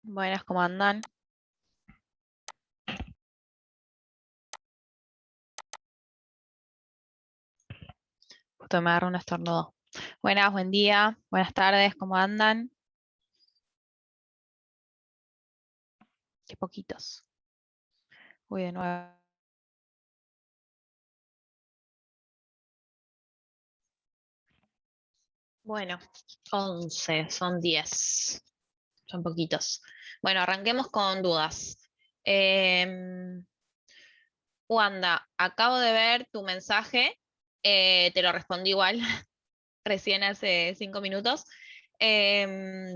Buenas, ¿cómo andan? Justo me agarró un estornudo. Buenas, buen día, buenas tardes, ¿cómo andan? Qué poquitos. Uy, de nuevo. Bueno, 11, son 10. Son poquitos. Bueno, arranquemos con dudas. Em, Wanda, acabo de ver tu mensaje. Te lo respondí igual, recién hace 5 minutos.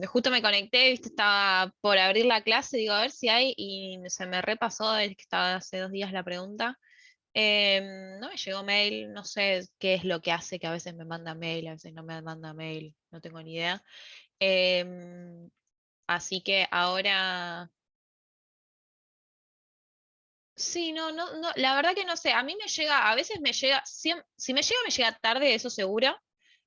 Justo me conecté, viste, estaba por abrir la clase, digo, a ver si hay, y se me repasó, es que estaba hace 2 días la pregunta. No me llegó mail, no sé qué es lo que hace que a veces me manda mail, a veces no me manda mail, no tengo ni idea. Em, Así que ahora, sí, no, la verdad que no sé, a mí me llega, a veces me llega, si me llega tarde, eso seguro.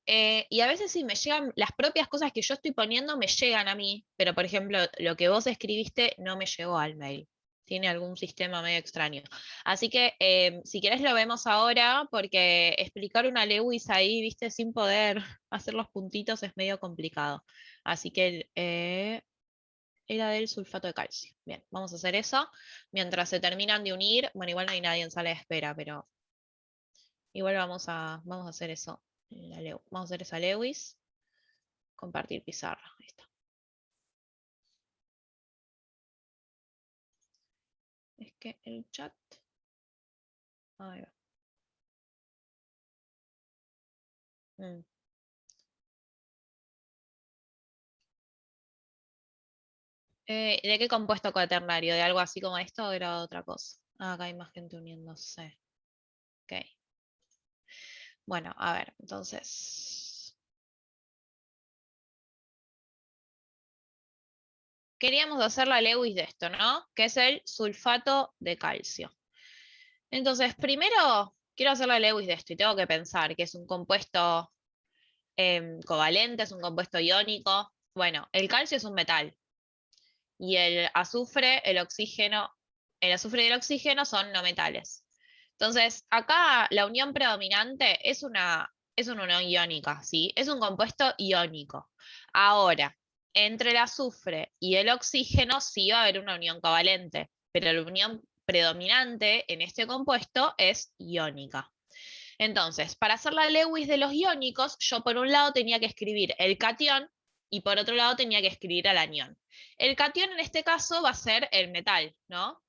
Y a veces sí me llegan las propias cosas que yo estoy poniendo, me llegan a mí, pero por ejemplo, lo que vos escribiste no me llegó al mail. Tiene algún sistema medio extraño. Así que si querés lo vemos ahora, porque explicar una Lewis ahí, viste, sin poder hacer los puntitos es medio complicado. Así que era del sulfato de calcio. Bien, vamos a hacer eso. Mientras se terminan de unir, bueno, igual no hay nadie en sala de espera, pero igual vamos a hacer eso. Vamos a hacer esa Lewis. Compartir pizarra. Ahí está. Es que el chat. Ahí va. Mm. ¿De qué compuesto cuaternario? ¿De algo así como esto o era otra cosa? Ah, acá hay más gente uniéndose. Ok. Bueno, a ver, entonces. Queríamos hacer la Lewis de esto, ¿no? Que es el sulfato de calcio. Entonces, primero quiero hacer la Lewis de esto y tengo que pensar que es un compuesto covalente, es un compuesto iónico. Bueno, el calcio es un metal y el azufre, el azufre y el oxígeno son no metales. Entonces, acá la unión predominante es una unión iónica, ¿sí? Es un compuesto iónico. Ahora, entre el azufre y el oxígeno sí va a haber una unión covalente, pero la unión predominante en este compuesto es iónica. Entonces, para hacer la Lewis de los iónicos, yo por un lado tenía que escribir el catión y por otro lado tenía que escribir al anión. El catión en este caso va a ser el metal, ¿no?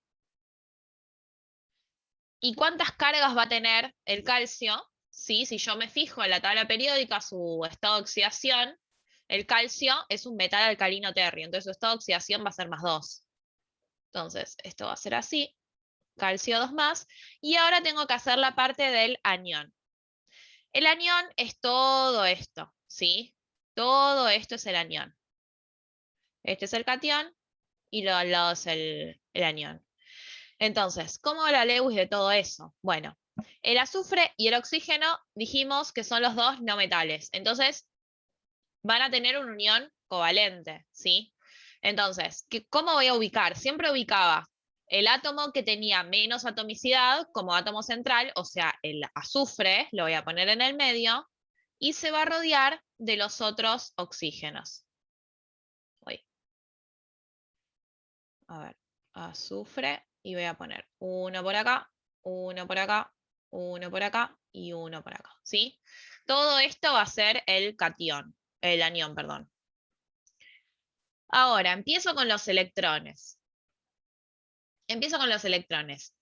¿Y cuántas cargas va a tener el calcio? Sí, si yo me fijo en la tabla periódica, su estado de oxidación, el calcio es un metal alcalino terrio, entonces su estado de oxidación va a ser +2. Entonces, esto va a ser así, calcio 2 más, y ahora tengo que hacer la parte del anión. El anión es todo esto, ¿sí? Todo esto es el anión. Este es el catión y lo al lado es el anión. Entonces, ¿cómo la Lewis de todo eso? Bueno, el azufre y el oxígeno dijimos que son los dos no metales. Entonces, van a tener una unión covalente, ¿sí? Entonces, ¿cómo voy a ubicar? Siempre ubicaba el átomo que tenía menos atomicidad como átomo central, o sea, el azufre, lo voy a poner en el medio, y se va a rodear de los otros oxígenos. Uy, a ver, azufre, y voy a poner uno por acá, uno por acá, uno por acá y uno por acá, ¿sí? Todo esto va a ser el catión, el anión, perdón. Ahora, empiezo con los electrones. Empiezo con los electrones.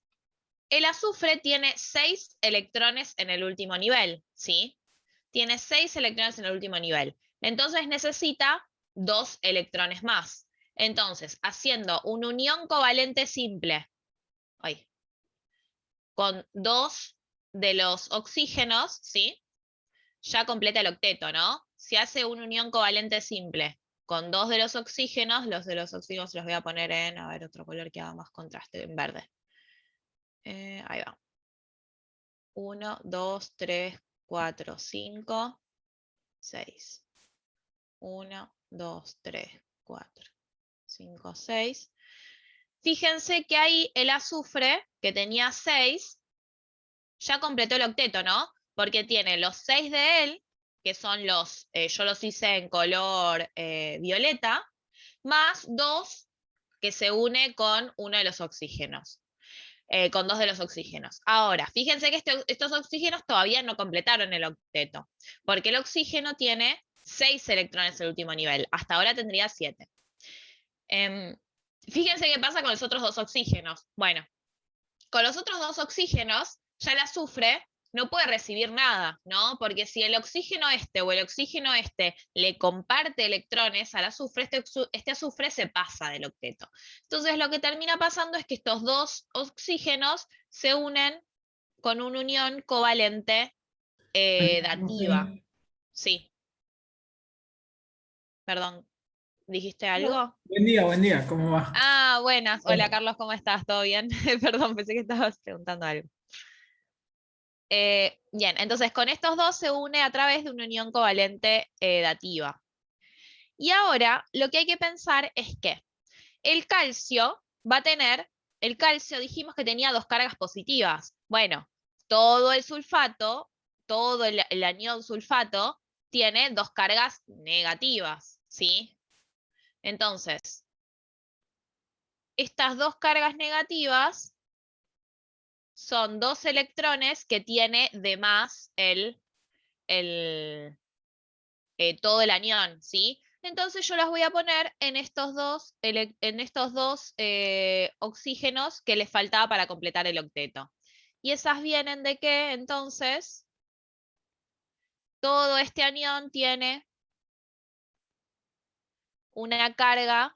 El azufre tiene 6 electrones en el último nivel, ¿sí? Tiene 6 electrones en el último nivel. Entonces necesita 2 electrones más. Entonces, haciendo una unión covalente simple, ay, con 2 de los oxígenos, ¿sí? Ya completa el octeto, ¿no? Si hace una unión covalente simple con 2 de los de los oxígenos los voy a poner en, a ver, otro color que haga más contraste, en verde. Ahí va. 1, 2, 3, 4, 5, 6. 1, 2, 3, 4. 5, 6. Fíjense que ahí el azufre, que tenía 6, ya completó el octeto, ¿no? Porque tiene los 6 de él, que son los, yo los hice en color violeta, más 2 que se une con uno de los oxígenos, con 2 de los oxígenos. Ahora, fíjense que estos oxígenos todavía no completaron el octeto, porque el oxígeno tiene 6 electrones en el último nivel, hasta ahora tendría 7. Fíjense qué pasa con los otros 2 oxígenos. Bueno, con los otros 2 oxígenos, ya el azufre no puede recibir nada, ¿no? Porque si el oxígeno este o el oxígeno este le comparte electrones al azufre, este azufre se pasa del octeto. Entonces lo que termina pasando es que estos 2 oxígenos se unen con una unión covalente dativa. Sí, perdón, ¿dijiste algo? Buen día, ¿cómo va? Ah, buenas. Hola Carlos, ¿cómo estás? ¿Todo bien? Perdón, pensé que estabas preguntando algo. Bien, entonces con estos dos se une a través de una unión covalente dativa. Y ahora lo que hay que pensar es que el calcio va a tener, el calcio dijimos que tenía 2 cargas positivas. Bueno, todo el sulfato, todo el anión sulfato tiene 2 cargas negativas, ¿sí? Entonces, estas 2 cargas negativas son 2 electrones que tiene de más todo el anión, ¿sí? Entonces yo las voy a poner en estos dos, oxígenos que les faltaba para completar el octeto. ¿Y esas vienen de qué? Entonces, todo este anión tiene una carga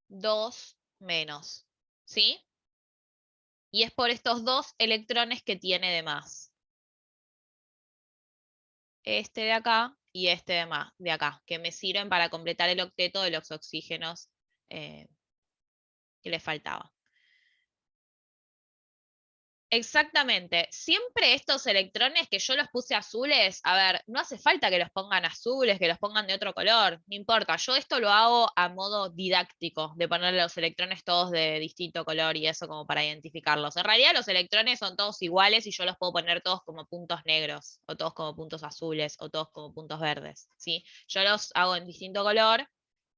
2 menos, ¿sí? Y es por estos 2 electrones que tiene de más. Este de acá y este de acá, que me sirven para completar el octeto de los oxígenos que le faltaba. Exactamente. Siempre estos electrones que yo los puse azules, a ver, no hace falta que los pongan azules, que los pongan de otro color, no importa. Yo esto lo hago a modo didáctico, de ponerle los electrones todos de distinto color y eso como para identificarlos. En realidad los electrones son todos iguales y yo los puedo poner todos como puntos negros, o todos como puntos azules, o todos como puntos verdes, ¿sí? Yo los hago en distinto color,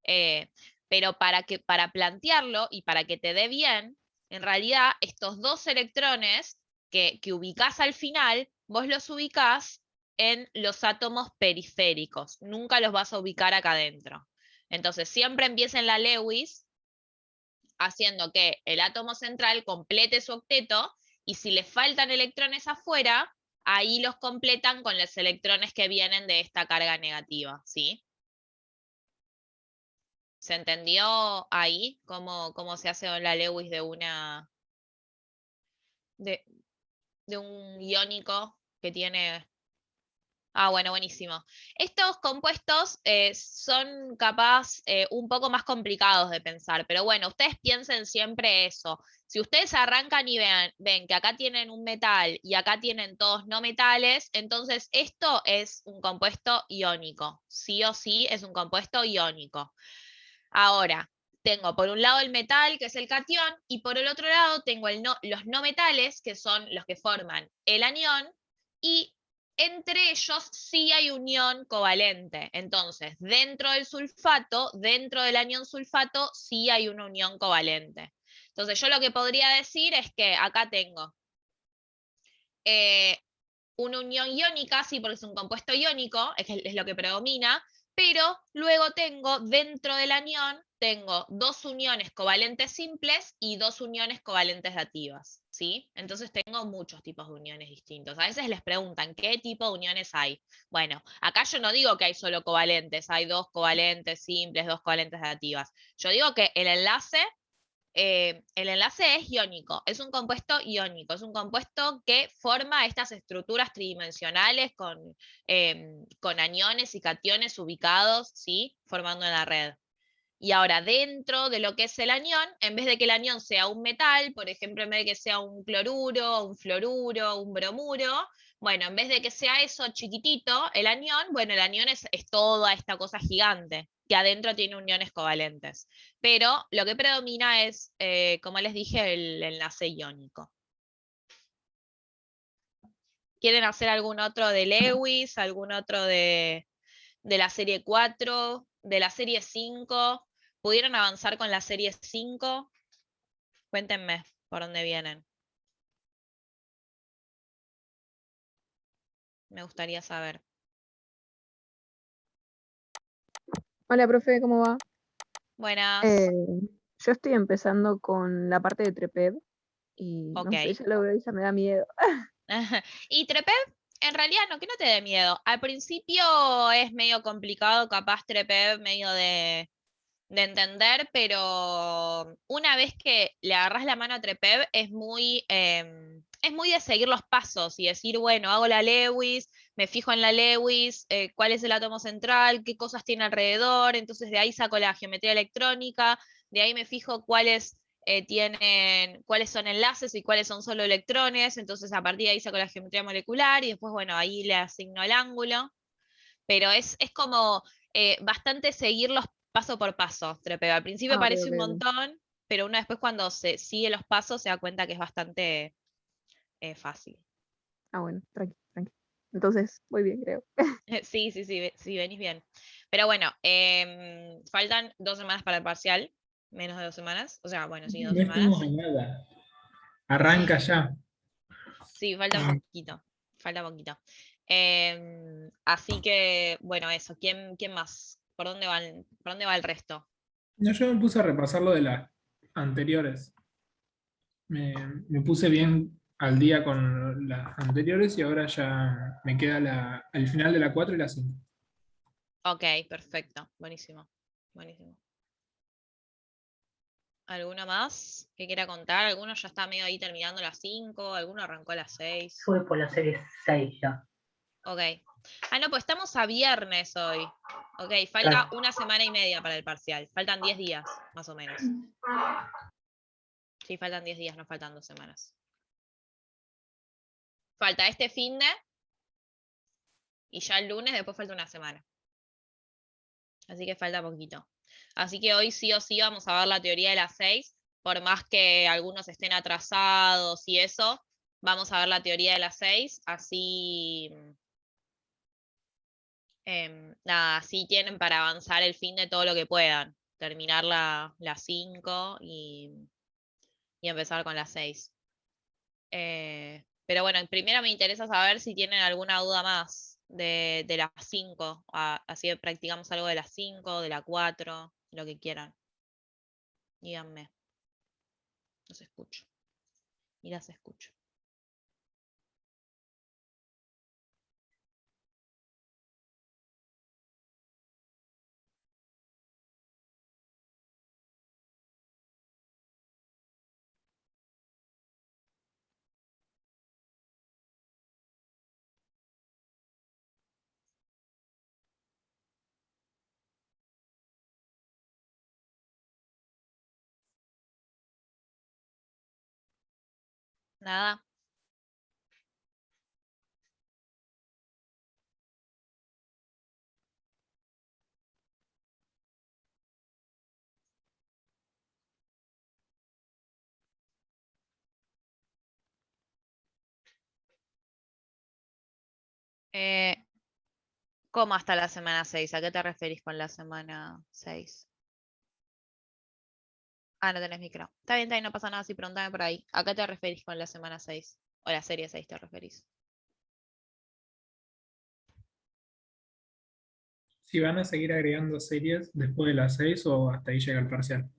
eh, pero para plantearlo y para que te dé bien, en realidad estos 2 electrones que ubicás al final, vos los ubicás en los átomos periféricos, nunca los vas a ubicar acá adentro. Entonces siempre empieza en la Lewis haciendo que el átomo central complete su octeto y si le faltan electrones afuera, ahí los completan con los electrones que vienen de esta carga negativa, ¿sí? ¿Se entendió ahí cómo se hace la Lewis de, de un iónico que tiene... Ah, bueno, buenísimo. Estos compuestos son capaz un poco más complicados de pensar, pero bueno, ustedes piensen siempre eso. Si ustedes arrancan y ven que acá tienen un metal y acá tienen todos no metales, entonces esto es un compuesto iónico. Sí o sí es un compuesto iónico. Ahora, tengo por un lado el metal, que es el catión, y por el otro lado tengo los no metales, que son los que forman el anión, y entre ellos sí hay unión covalente. Entonces, dentro del sulfato, dentro del anión sulfato, sí hay una unión covalente. Entonces, yo lo que podría decir es que acá tengo eh, una unión iónica, sí, porque es un compuesto iónico, es lo que predomina, pero luego tengo dentro del anión, tengo 2 uniones covalentes simples y 2 uniones covalentes dativas, ¿sí? Entonces tengo muchos tipos de uniones distintos. A veces les preguntan, ¿qué tipo de uniones hay? Bueno, acá yo no digo que hay solo covalentes, hay 2 covalentes simples, 2 covalentes dativas. Yo digo que el enlace es iónico, es un compuesto iónico, es un compuesto que forma estas estructuras tridimensionales con aniones y cationes ubicados, ¿sí? Formando una red. Y ahora, dentro de lo que es el anión, en vez de que el anión sea un metal, por ejemplo, en vez de que sea un cloruro, un fluoruro, un bromuro, Bueno, en vez de que sea eso chiquitito, el anión, bueno, el anión es toda esta cosa gigante, que adentro tiene uniones covalentes. Pero lo que predomina es, como les dije, el enlace iónico. ¿Quieren hacer algún otro de Lewis, algún otro de la serie 4, de la serie 5? ¿Pudieron avanzar con la serie 5? Cuéntenme por dónde vienen. Me gustaría saber. Hola, profe, ¿cómo va? Buenas. Eh, yo estoy empezando con la parte de Treped y Ok. no sé, ya lo veo y ya me da miedo. Y Treped, en realidad no, que no te dé miedo. Al principio es medio complicado, capaz Treped medio de entender, pero una vez que le agarras la mano a Trepeb es muy de seguir los pasos y decir, bueno, hago la Lewis, me fijo en la Lewis, cuál es el átomo central, qué cosas tiene alrededor, entonces de ahí saco la geometría electrónica, de ahí me fijo cuáles son enlaces y cuáles son solo electrones, entonces a partir de ahí saco la geometría molecular y después, bueno, ahí le asigno el ángulo, pero es como bastante seguirlos paso por paso, Trepeo. Al principio Ah, ok, parece ok, un ok. montón, pero uno después cuando se sigue los pasos se da cuenta que es bastante fácil. Ah, bueno, tranqui, tranqui. Entonces, muy bien, creo. Sí, sí, sí, sí, venís bien. Pero bueno, faltan 2 semanas para el parcial, menos de 2 semanas. O sea, bueno, sí, dos No estamos semanas. a nada. Sí, Arranca ya. sí, falta Ah, poquito. Falta poquito. Así que, bueno, eso. ¿Quién más? ¿Por dónde va el resto? no, yo me puse a repasar lo de las anteriores. Me puse bien al día con las anteriores y ahora ya me queda el final de la 4 y la 5. Ok, perfecto. Buenísimo. Buenísimo. ¿Alguno más que quiera contar? ¿Alguno ya está medio ahí terminando las 5? ¿Alguno arrancó a las 6? Voy por la serie 6 ya. Ok. Ah, no, pues estamos a viernes hoy. Ok, falta Claro. 1 semana y media para el parcial. Faltan 10 días, más o menos. Sí, faltan 10 días, no faltan 2 semanas. Falta este finde y ya el lunes, después falta 1 semana. Así que falta poquito. Así que hoy sí o sí vamos a ver la teoría de las 6, por más que algunos estén atrasados y eso, vamos a ver la teoría de las 6, así, nada, así tienen para avanzar el fin de todo lo que puedan, terminar las 5 y empezar con las 6. Pero bueno, primero me interesa saber si tienen alguna duda más de las 5, así que practicamos algo de las 5, de la 4, lo que quieran. Díganme, los escucho. Y las escucho. Nada. Eh, ¿Cómo hasta la semana 6? ¿A qué te referís con la semana 6? Ah, no tenés micro. Está bien, no pasa nada si preguntame por ahí. ¿A qué te referís con la semana 6? O la serie 6 te referís. Si van a seguir agregando series después de las 6 o hasta ahí llega el parcial.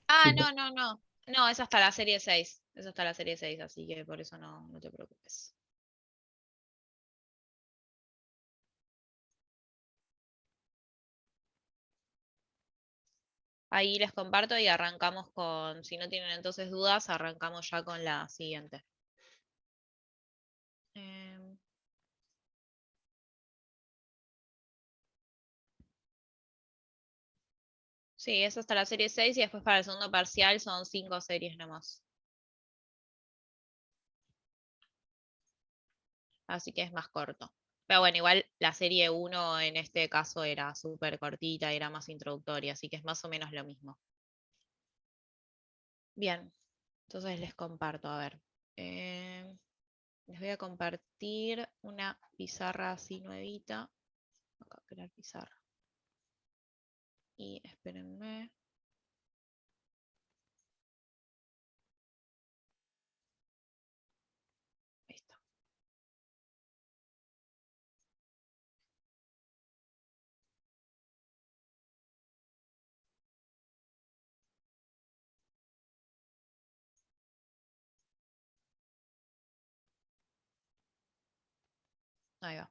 Ah, Supo- no, no, no. No, es hasta la serie 6. Es hasta la serie 6, así que por eso no te preocupes. Ahí les comparto y arrancamos con, si no tienen entonces dudas, arrancamos ya con la siguiente. Em, sí, es hasta la serie 6 y después para el segundo parcial son 5 series nomás. así que es más corto. Pero bueno, igual la serie 1 en este caso era súper cortita, era más introductoria, así que es más o menos lo mismo. Bien, entonces les comparto, a ver. Les voy a compartir una pizarra así nuevita. Acá, crear pizarra. Y espérenme. Ahí está. Ahí va.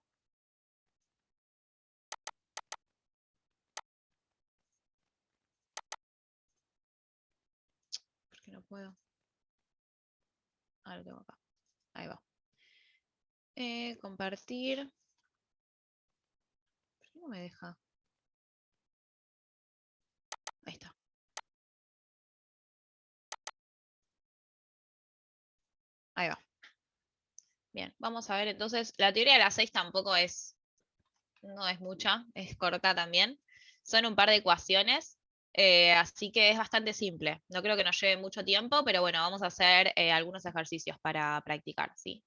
¿Por qué no puedo? Ah, lo tengo acá. Ahí va. Compartir. ¿Por qué no me deja? Ahí está. Ahí va. Bien, vamos a ver entonces. La teoría de las 6 tampoco es, no es mucha, es corta también. Son un par de ecuaciones, así que es bastante simple. No creo que nos lleve mucho tiempo, pero bueno, vamos a hacer algunos ejercicios para practicar, ¿sí?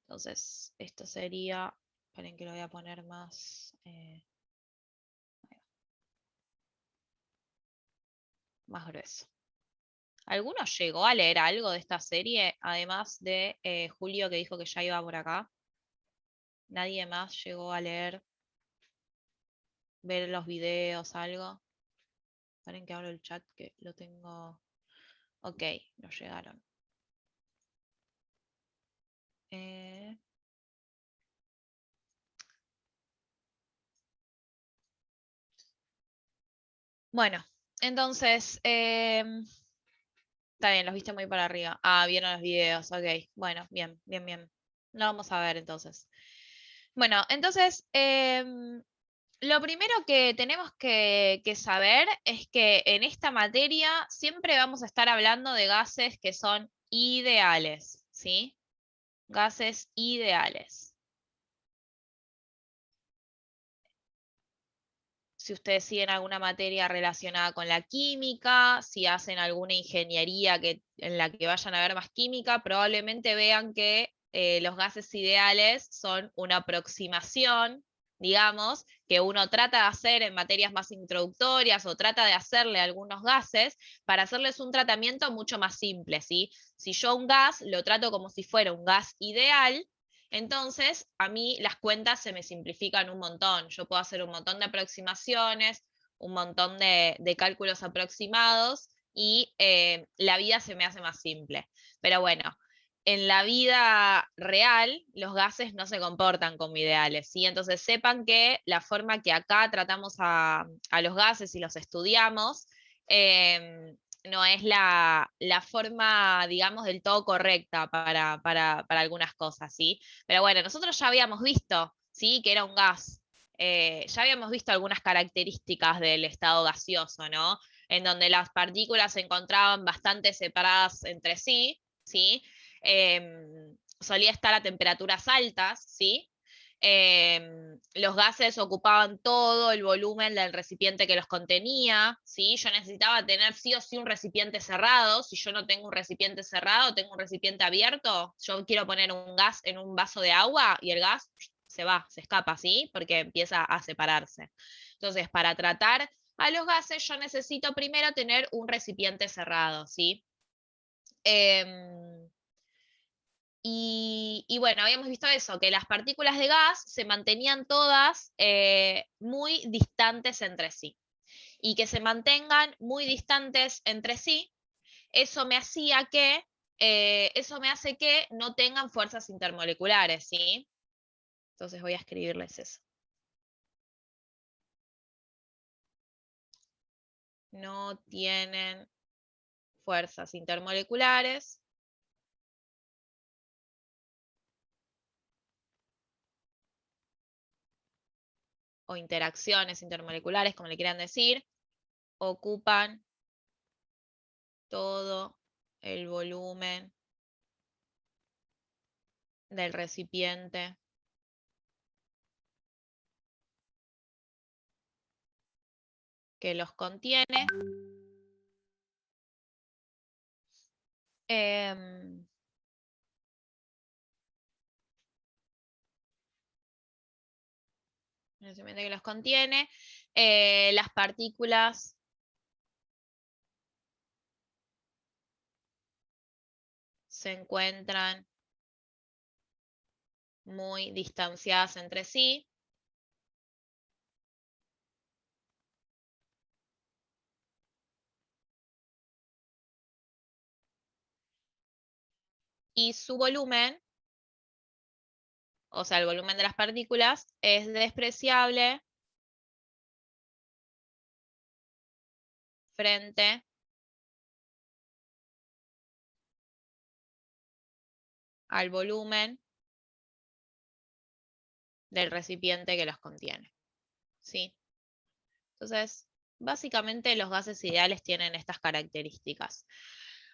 Entonces, esto sería, esperen que lo voy a poner más grueso. ¿Alguno llegó a leer algo de esta serie? Además de Julio, que dijo que ya iba por acá. ¿Nadie más llegó a leer, ver los videos, algo? Esperen que abro el chat que lo tengo. Ok, no llegaron. Eh, Bueno, entonces, está bien, los viste muy para arriba. Ah, vieron los videos, ok. Bueno, bien, bien, bien. Lo vamos a ver entonces. Bueno, entonces, lo primero que tenemos que saber es que en esta materia siempre vamos a estar hablando de gases que son ideales, ¿sí? Gases ideales. Si ustedes siguen alguna materia relacionada con la química, si hacen alguna ingeniería en la que vayan a ver más química, probablemente vean que los gases ideales son una aproximación, digamos, que uno trata de hacer en materias más introductorias o trata de hacerle a algunos gases para hacerles un tratamiento mucho más simple, ¿sí? Si yo un gas lo trato como si fuera un gas ideal, entonces, a mí las cuentas se me simplifican un montón. Yo puedo hacer un montón de aproximaciones, un montón de cálculos aproximados y la vida se me hace más simple. Pero bueno, en la vida real los gases no se comportan como ideales, ¿sí? Entonces sepan que la forma que acá tratamos a los gases y los estudiamos, no es la forma, digamos, del todo correcta para algunas cosas, ¿sí? Pero bueno, nosotros ya habíamos visto, ¿sí? Que era un gas. Ya habíamos visto algunas características del estado gaseoso, ¿no? En donde las partículas se encontraban bastante separadas entre sí, ¿sí? Solía estar a temperaturas altas, ¿sí? Los gases ocupaban todo el volumen del recipiente que los contenía, ¿sí? Yo necesitaba tener sí o sí un recipiente cerrado. Si yo no tengo un recipiente cerrado, tengo un recipiente abierto, yo quiero poner un gas en un vaso de agua y el gas se va, se escapa, ¿sí? Porque empieza a separarse. Entonces, para tratar a los gases, yo necesito primero tener un recipiente cerrado, ¿sí? Y bueno, habíamos visto eso, que las partículas de gas se mantenían todas muy distantes entre sí. Y que se mantengan muy distantes entre sí, eso me hacía que, eso me hace que no tengan fuerzas intermoleculares, ¿sí? Entonces voy a escribirles eso. No tienen fuerzas intermoleculares. O interacciones intermoleculares, como le quieran decir, ocupan todo el volumen del recipiente que los contiene. El recipiente que los contiene. Las partículas se encuentran muy distanciadas entre sí. Y su volumen, o sea, el volumen de las partículas, es despreciable frente al volumen del recipiente que los contiene. ¿Sí? Entonces, básicamente los gases ideales tienen estas características.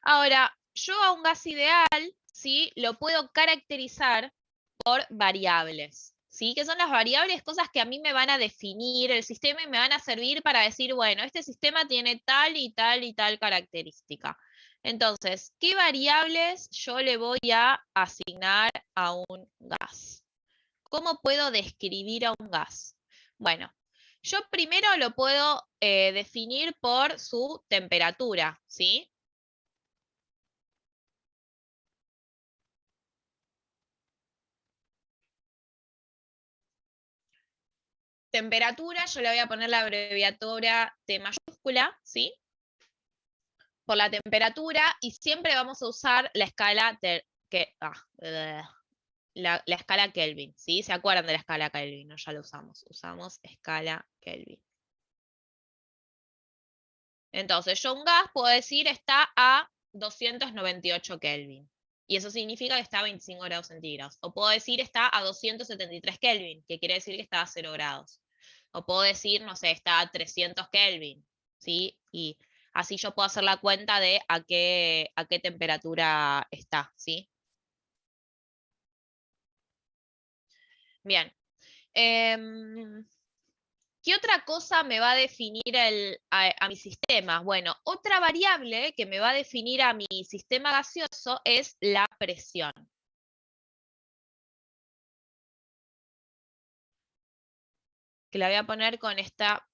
Ahora, yo a un gas ideal, ¿sí?, lo puedo caracterizar por variables. ¿Sí? ¿Qué son las variables? Cosas que a mí me van a definir el sistema y me van a servir para decir, bueno, este sistema tiene tal y tal y tal característica. Entonces, ¿qué variables yo le voy a asignar a un gas? ¿Cómo puedo describir a un gas? Bueno, yo primero lo puedo definir por su temperatura, ¿sí? Temperatura, yo le voy a poner la abreviatura T mayúscula, ¿sí? Por la temperatura, y siempre vamos a usar la escala la escala Kelvin, ¿sí? ¿Se acuerdan de la escala Kelvin? No, ya lo usamos. Usamos escala Kelvin. Entonces, yo un gas puedo decir está a 298 Kelvin. Y eso significa que está a 25 grados centígrados. O puedo decir está a 273 Kelvin, que quiere decir que está a 0 grados. O puedo decir, no sé, está a 300 Kelvin, ¿sí? Y así yo puedo hacer la cuenta de a qué temperatura está, ¿sí? Bien. ¿Qué otra cosa me va a definir a mi sistema? Bueno, otra variable que me va a definir a mi sistema gaseoso es la presión. Que la voy a poner con esta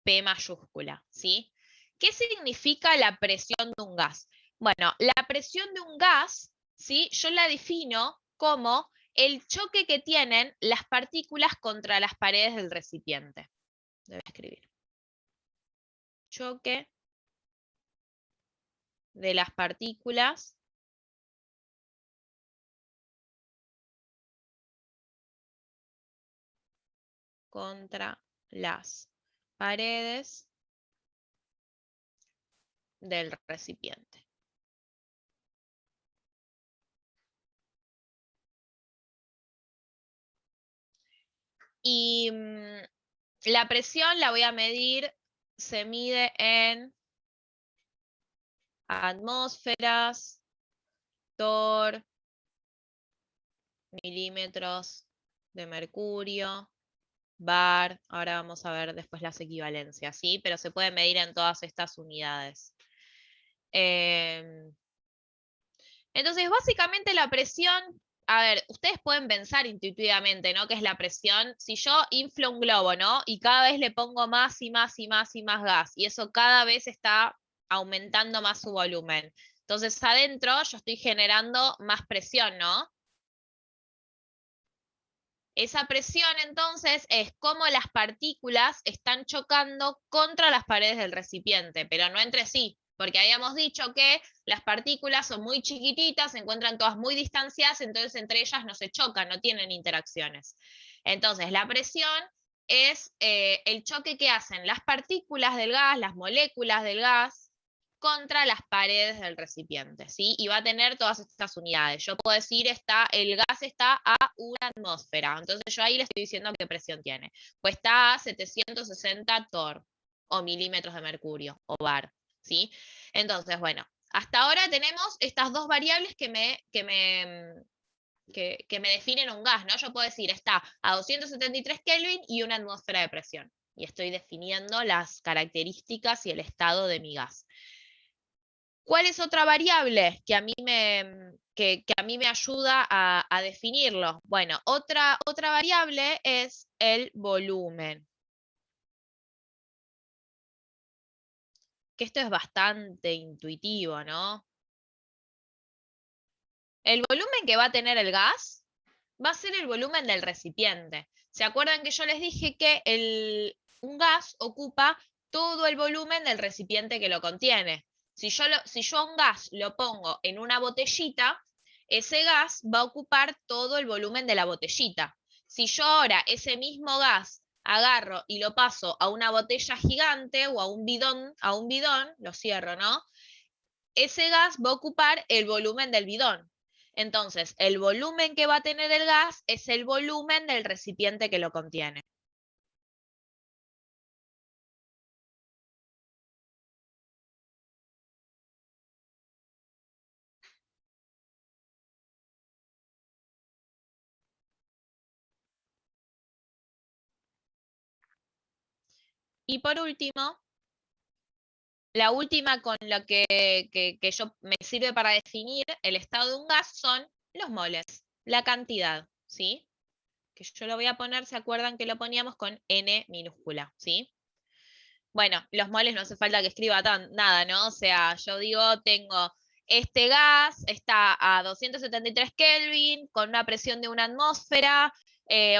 P mayúscula, ¿sí? ¿Qué significa la presión de un gas? Bueno, la presión de un gas, ¿sí?, yo la defino como el choque que tienen las partículas contra las paredes del recipiente. Debe escribir. Choque de las partículas contra las paredes del recipiente. Y la presión la voy a medir, se mide en atmósferas, torr, milímetros de mercurio, bar. Ahora vamos a ver después las equivalencias, ¿sí? Pero se puede medir en todas estas unidades. Entonces, básicamente la presión, a ver, ustedes pueden pensar intuitivamente, ¿no?, qué es la presión. Si yo inflo un globo, ¿no?, y cada vez le pongo más y más y más y más gas, y eso cada vez está aumentando más su volumen. Entonces, adentro yo estoy generando más presión, ¿no? Esa presión, entonces, es como las partículas están chocando contra las paredes del recipiente, pero no entre sí, porque habíamos dicho que las partículas son muy chiquititas, se encuentran todas muy distanciadas, entonces entre ellas no se chocan, no tienen interacciones. Entonces, la presión es el choque que hacen las partículas del gas, las moléculas del gas, contra las paredes del recipiente, ¿sí? Y va a tener todas estas unidades. Yo puedo decir, el gas está a 1 atmósfera. Entonces yo ahí le estoy diciendo qué presión tiene. Pues está a 760 torr, o milímetros de mercurio, o bar, ¿sí? Entonces, bueno, hasta ahora tenemos estas dos variables que me definen un gas, ¿no? Yo puedo decir, está a 273 Kelvin y 1 atmósfera de presión. y estoy definiendo las características y el estado de mi gas. ¿Cuál es otra variable que a mí me ayuda a definirlo? Bueno, otra variable es el volumen. Que esto es bastante intuitivo, ¿no? El volumen que va a tener el gas va a ser el volumen del recipiente. ¿Se acuerdan que yo les dije que un gas ocupa todo el volumen del recipiente que lo contiene? Si yo a un gas lo pongo en una botellita, ese gas va a ocupar todo el volumen de la botellita. Si yo ahora ese mismo gas agarro y lo paso a una botella gigante o a un bidón, lo cierro, ¿no? Ese gas va a ocupar el volumen del bidón. Entonces, el volumen que va a tener el gas es el volumen del recipiente que lo contiene. Y por último, la última con la que yo me sirve para definir el estado de un gas son los moles, la cantidad, ¿sí? Que yo lo voy a poner, ¿se acuerdan que lo poníamos con N minúscula, ¿sí? Bueno, los moles no hace falta que escriba nada, ¿no? O sea, yo digo, tengo este gas, está a 273 Kelvin, con una presión de 1 atmósfera,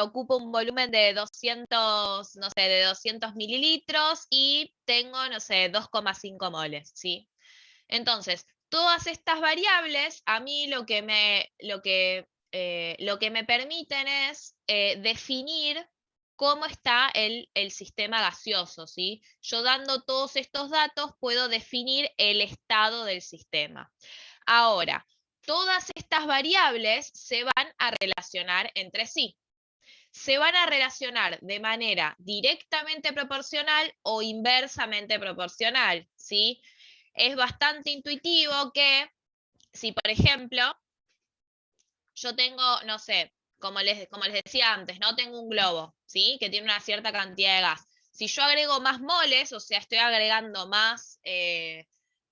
ocupa un volumen de 200, no sé, de 200 mililitros y tengo, no sé, 2,5 moles, ¿sí? Entonces, todas estas variables, a mí lo que me permiten es definir cómo está el sistema gaseoso, ¿sí? Yo dando todos estos datos puedo definir el estado del sistema. Ahora, todas estas variables se van a relacionar entre sí. Se van a relacionar de manera directamente proporcional o inversamente proporcional, ¿sí? Es bastante intuitivo que si, por ejemplo, yo tengo, no sé, como les decía antes, ¿no? Tengo un globo, ¿sí? Que tiene una cierta cantidad de gas. Si yo agrego más moles, o sea, estoy agregando más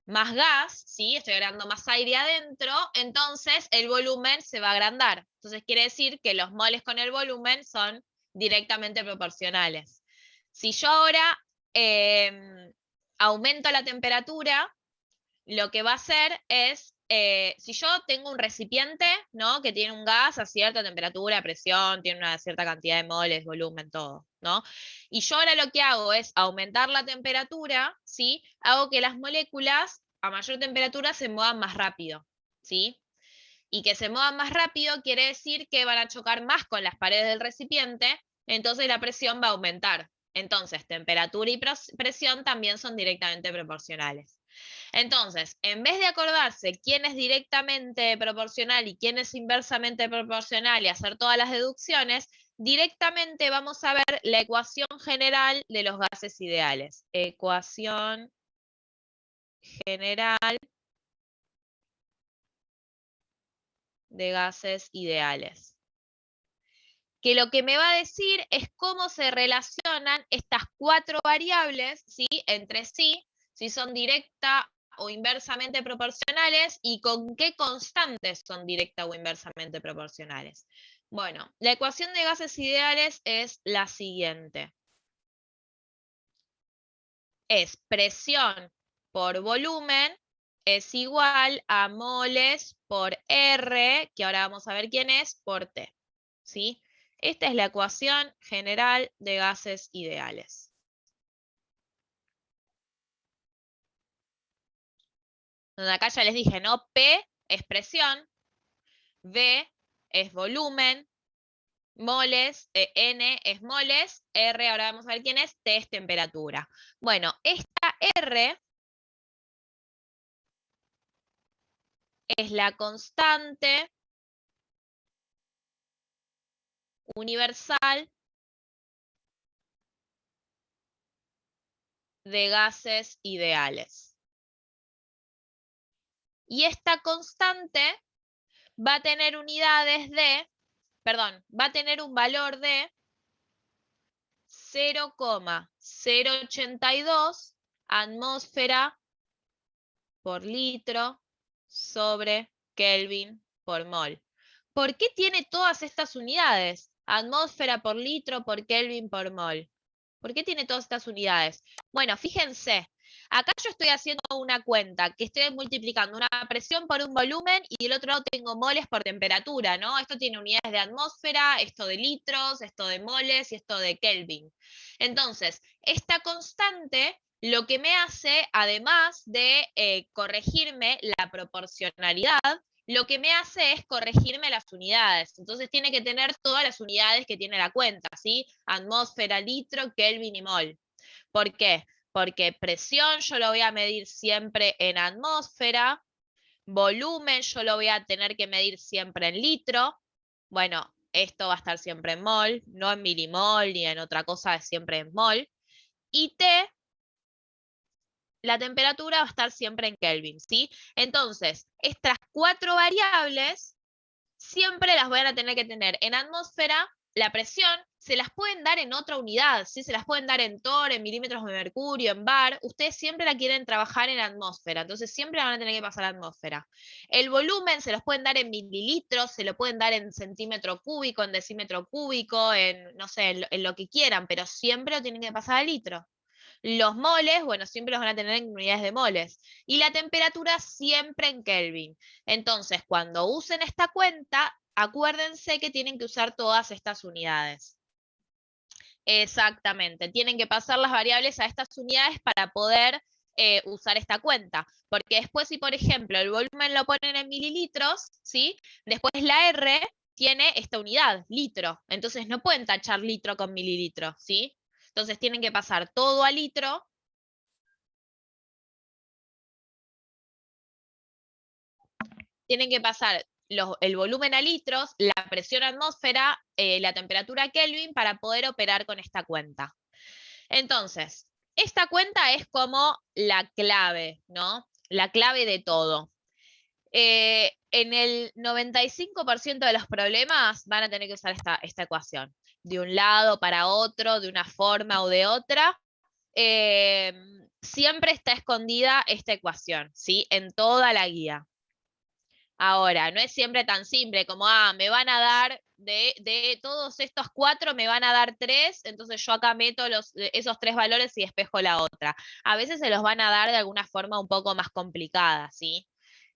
gas, ¿sí? Estoy agregando más aire adentro, entonces el volumen se va a agrandar. Entonces quiere decir que los moles con el volumen son directamente proporcionales. Si yo ahora aumento la temperatura, lo que va a hacer es, si yo tengo un recipiente, ¿no? Que tiene un gas a cierta temperatura, presión, tiene una cierta cantidad de moles, volumen, todo, ¿no? Y yo ahora lo que hago es aumentar la temperatura, ¿sí? Hago que las moléculas a mayor temperatura se muevan más rápido, ¿sí? Y que se muevan más rápido quiere decir que van a chocar más con las paredes del recipiente, entonces la presión va a aumentar. Entonces, temperatura y presión también son directamente proporcionales. Entonces, en vez de acordarse quién es directamente proporcional y quién es inversamente proporcional y hacer todas las deducciones, directamente vamos a ver la ecuación general de los gases ideales. Ecuación general de gases ideales. Que lo que me va a decir es cómo se relacionan estas 4 variables, ¿sí? Entre sí, si son directa o inversamente proporcionales y con qué constantes son directa o inversamente proporcionales. Bueno, la ecuación de gases ideales es la siguiente. Es presión por volumen es igual a moles por R, que ahora vamos a ver quién es, por T, ¿sí? Esta es la ecuación general de gases ideales. Donde acá ya les dije, ¿no? P es presión, V es volumen, moles, N es moles, R, ahora vamos a ver quién es, T es temperatura. Bueno, esta R es la constante universal de gases ideales. Y esta constante va a tener unidades de, perdón, va a tener un valor de 0,082 atmósfera por litro sobre Kelvin por mol. ¿Por qué tiene todas estas unidades? Atmósfera por litro por Kelvin por mol. ¿Por qué tiene todas estas unidades? Bueno, fíjense, acá yo estoy haciendo una cuenta que estoy multiplicando una presión por un volumen y del otro lado tengo moles por temperatura, ¿no? Esto tiene unidades de atmósfera, esto de litros, esto de moles y esto de Kelvin. Entonces, esta constante lo que me hace, además de corregirme la proporcionalidad, lo que me hace es corregirme las unidades. Entonces tiene que tener todas las unidades que tiene la cuenta, ¿sí? Atmósfera, litro, Kelvin y mol. ¿Por qué? Porque presión yo lo voy a medir siempre en atmósfera, volumen yo lo voy a tener que medir siempre en litro. Bueno, esto va a estar siempre en mol, no en milimol ni en otra cosa, es siempre en mol. Y T, la temperatura va a estar siempre en Kelvin, ¿sí? Entonces, estas 4 variables siempre las van a tener que tener en atmósfera. La presión se las pueden dar en otra unidad, ¿sí? Se las pueden dar en torr, en milímetros de mercurio, en bar. Ustedes siempre la quieren trabajar en atmósfera, entonces siempre la van a tener que pasar a atmósfera. El volumen se los pueden dar en mililitros, se lo pueden dar en centímetro cúbico, en decímetro cúbico, en, no sé, en lo que quieran, pero siempre lo tienen que pasar a litro. Los moles, bueno, siempre los van a tener en unidades de moles. Y la temperatura siempre en Kelvin. Entonces, cuando usen esta cuenta, acuérdense que tienen que usar todas estas unidades. Exactamente, tienen que pasar las variables a estas unidades para poder usar esta cuenta. Porque después, si por ejemplo el volumen lo ponen en mililitros, ¿sí? Después la R tiene esta unidad, litro. Entonces no pueden tachar litro con mililitro, ¿sí? Entonces tienen que pasar todo a litro. Tienen que pasar el volumen a litros, la presión a atmósfera, la temperatura a Kelvin para poder operar con esta cuenta. Entonces, esta cuenta es como la clave, ¿no? La clave de todo. En el 95% de los problemas van a tener que usar esta ecuación. De un lado para otro, de una forma o de otra. Siempre está escondida esta ecuación, ¿sí? En toda la guía. Ahora, no es siempre tan simple como, me van a dar, de todos estos 4, me van a dar 3, entonces yo acá meto esos 3 valores y despejo la otra. A veces se los van a dar de alguna forma un poco más complicada, ¿sí?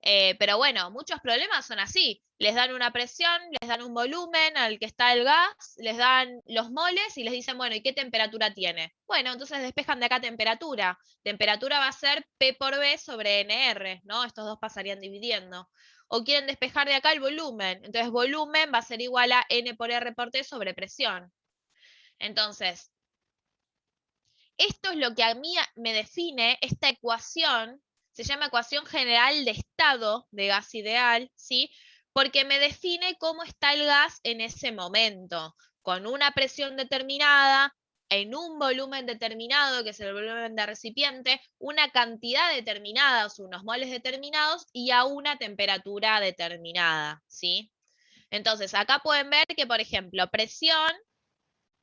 Pero bueno, muchos problemas son así. Les dan una presión, les dan un volumen al que está el gas, les dan los moles y les dicen, bueno, ¿y qué temperatura tiene? Bueno, entonces despejan de acá temperatura. Temperatura va a ser P por B sobre NR, ¿no? Estos dos pasarían dividiendo. O quieren despejar de acá el volumen. Entonces volumen va a ser igual a N por R por T sobre presión. Entonces, esto es lo que a mí me define esta ecuación. Se llama ecuación general de estado de gas ideal, ¿sí? Porque me define cómo está el gas en ese momento, con una presión determinada, en un volumen determinado, que es el volumen de recipiente, una cantidad determinada, o sea, unos moles determinados, y a una temperatura determinada, ¿sí? Entonces, acá pueden ver que, por ejemplo, presión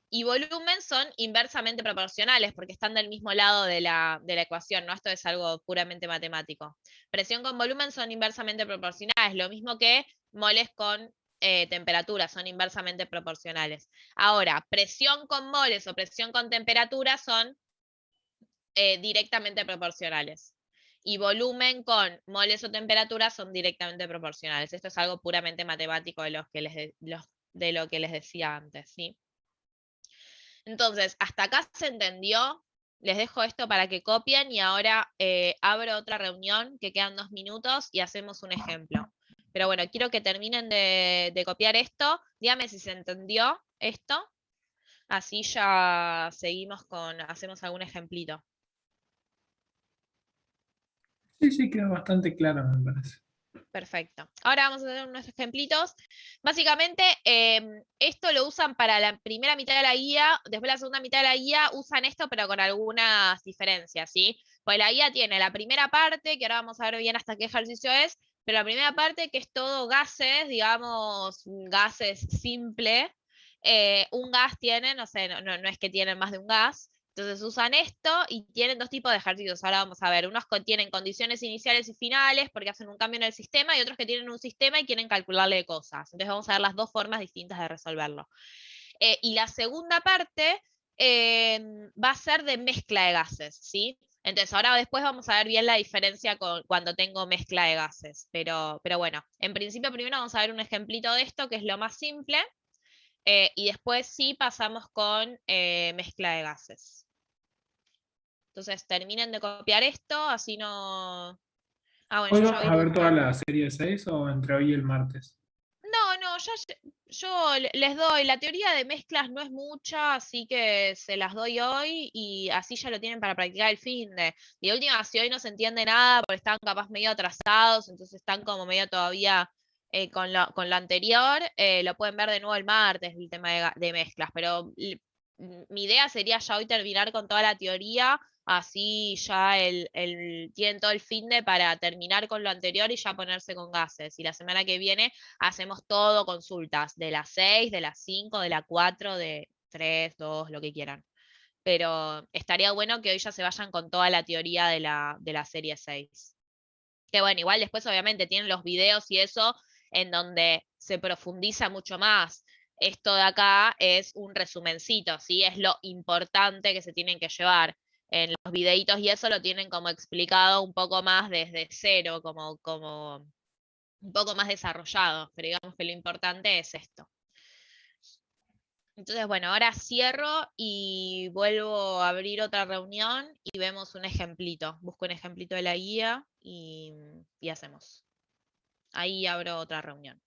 y volumen son inversamente proporcionales, porque están del mismo lado de la ecuación, ¿no? Esto es algo puramente matemático. Presión con volumen son inversamente proporcionales, lo mismo que moles con temperatura, son inversamente proporcionales. Ahora, presión con moles o presión con temperatura son directamente proporcionales. Y volumen con moles o temperatura son directamente proporcionales. Esto es algo puramente matemático de lo que les decía antes, ¿sí? Entonces, hasta acá se entendió. Les dejo esto para que copien y ahora abro otra reunión que quedan 2 minutos y hacemos un ejemplo. Pero bueno, quiero que terminen de copiar esto. Dígame si se entendió esto. Así ya seguimos hacemos algún ejemplito. Sí, quedó bastante claro, me parece. Perfecto. Ahora vamos a hacer unos ejemplitos. Básicamente, esto lo usan para la primera mitad de la guía, después la segunda mitad de la guía usan esto, pero con algunas diferencias, ¿sí? Pues la guía tiene la primera parte, que ahora vamos a ver bien hasta qué ejercicio es, pero la primera parte que es todo gases, digamos, gases simple, un gas tienen, no sé, no es que tienen más de un gas. Entonces usan esto y tienen dos tipos de ejercicios. Ahora vamos a ver, unos que tienen condiciones iniciales y finales porque hacen un cambio en el sistema y otros que tienen un sistema y quieren calcularle cosas. Entonces vamos a ver las dos formas distintas de resolverlo. Y la segunda parte va a ser de mezcla de gases, ¿sí? Entonces ahora después vamos a ver bien la diferencia cuando tengo mezcla de gases. Pero bueno, en principio primero vamos a ver un ejemplito de esto que es lo más simple. Y después sí pasamos con mezcla de gases. Entonces terminen de copiar esto, así no... Ah, bueno, ¿Hoy yo ya vamos voy a ver toda dibujando. la serie 6 o entre hoy y el martes? No, yo les doy, la teoría de mezclas no es mucha, así que se las doy hoy y así ya lo tienen para practicar el finde. Y de última, si hoy no se entiende nada, porque están capaz medio atrasados, entonces están como medio todavía con lo anterior, lo pueden ver de nuevo el martes, el tema de mezclas, pero mi idea sería ya hoy terminar con toda la teoría, así ya tienen todo el finde para terminar con lo anterior y ya ponerse con gases. Y la semana que viene hacemos todo consultas, de las 6, de las 5, de las 4, de 3, 2, lo que quieran. Pero estaría bueno que hoy ya se vayan con toda la teoría de la serie 6. Que bueno, igual después obviamente tienen los videos y eso en donde se profundiza mucho más. Esto de acá es un resumencito, ¿sí? Es lo importante que se tienen que llevar. En los videitos y eso lo tienen como explicado un poco más desde cero, como un poco más desarrollado, pero digamos que lo importante es esto. Entonces, bueno, ahora cierro y vuelvo a abrir otra reunión y vemos un ejemplito. Busco un ejemplito de la guía y hacemos. Ahí abro otra reunión.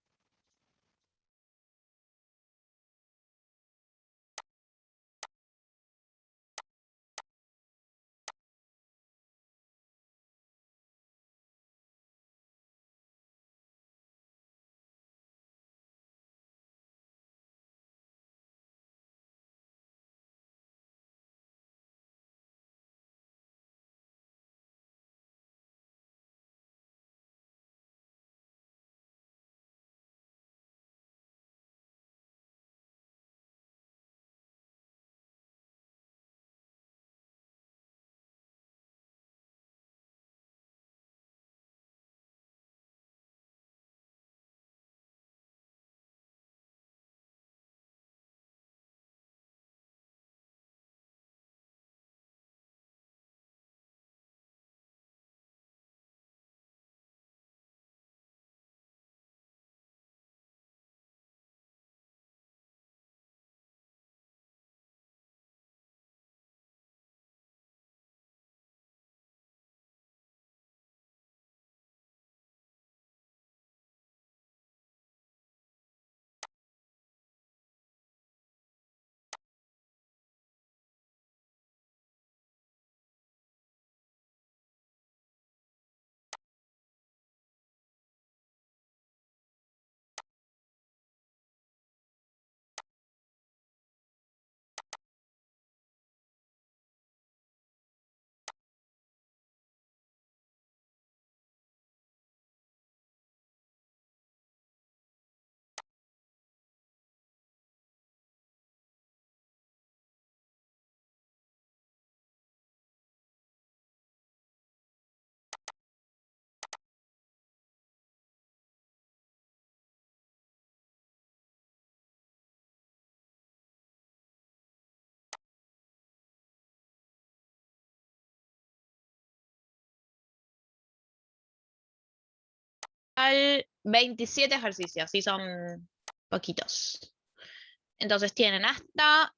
Al 27 ejercicios, sí son poquitos. Entonces tienen hasta...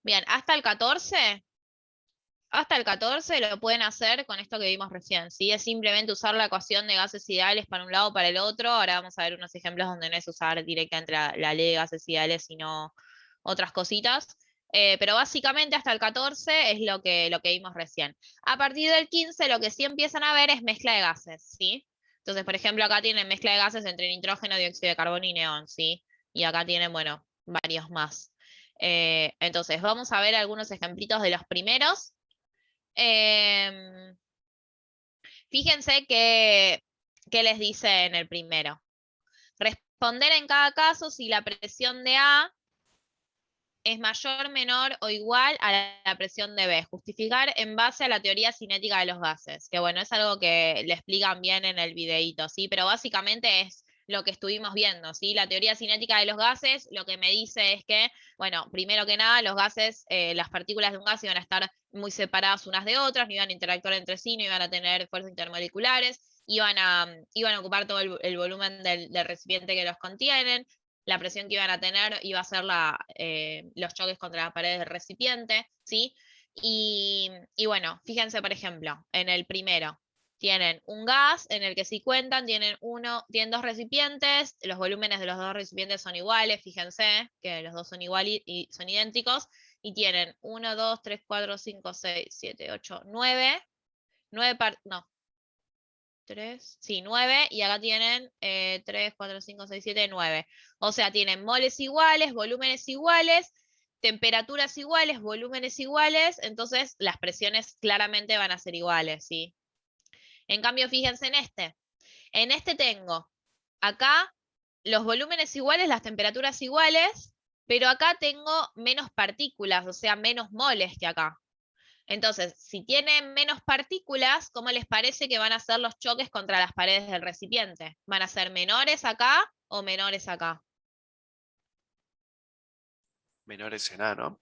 bien, hasta el 14. Hasta el 14 lo pueden hacer con esto que vimos recién, ¿sí? Es simplemente usar la ecuación de gases ideales para un lado o para el otro. Ahora vamos a ver unos ejemplos donde no es usar directamente la ley de gases ideales, sino otras cositas. Pero básicamente hasta el 14 es lo que vimos recién. A partir del 15 lo que sí empiezan a ver es mezcla de gases, ¿sí? Entonces, por ejemplo, acá tienen mezcla de gases entre nitrógeno, dióxido de carbono y neón, ¿sí? Y acá tienen, bueno, varios más. Entonces, vamos a ver algunos ejemplitos de los primeros. Fíjense qué les dice en el primero. Responder en cada caso si la presión de A es mayor, menor o igual a la presión de B. Justificar en base a la teoría cinética de los gases. Que bueno, es algo que le explican bien en el videíto, ¿sí? Pero básicamente es lo que estuvimos viendo, ¿sí? La teoría cinética de los gases lo que me dice es que, bueno, primero que nada, los gases, las partículas de un gas iban a estar muy separadas unas de otras, no iban a interactuar entre sí, no iban a tener fuerzas intermoleculares, iban a ocupar todo el volumen del recipiente que los contienen. La presión que iban a tener iba a ser los choques contra las paredes del recipiente, ¿sí? Y bueno, fíjense, por ejemplo, en el primero, tienen un gas en el que si cuentan, tienen dos recipientes, los volúmenes de los dos recipientes son iguales, fíjense que los dos son iguales y son idénticos, y tienen 1, 2, 3, 4, 5, 6, 7, 8, 9, 9, y acá tienen 3, 4, 5, 6, 7, 9. O sea, tienen moles iguales, volúmenes iguales, temperaturas iguales, volúmenes iguales, entonces las presiones claramente van a ser iguales, ¿sí? En cambio, fíjense en este. En este tengo acá los volúmenes iguales, las temperaturas iguales, pero acá tengo menos partículas, o sea, menos moles que acá. Entonces, si tienen menos partículas, ¿cómo les parece que van a ser los choques contra las paredes del recipiente? ¿Van a ser menores acá o menores acá? Menores en A, ¿no?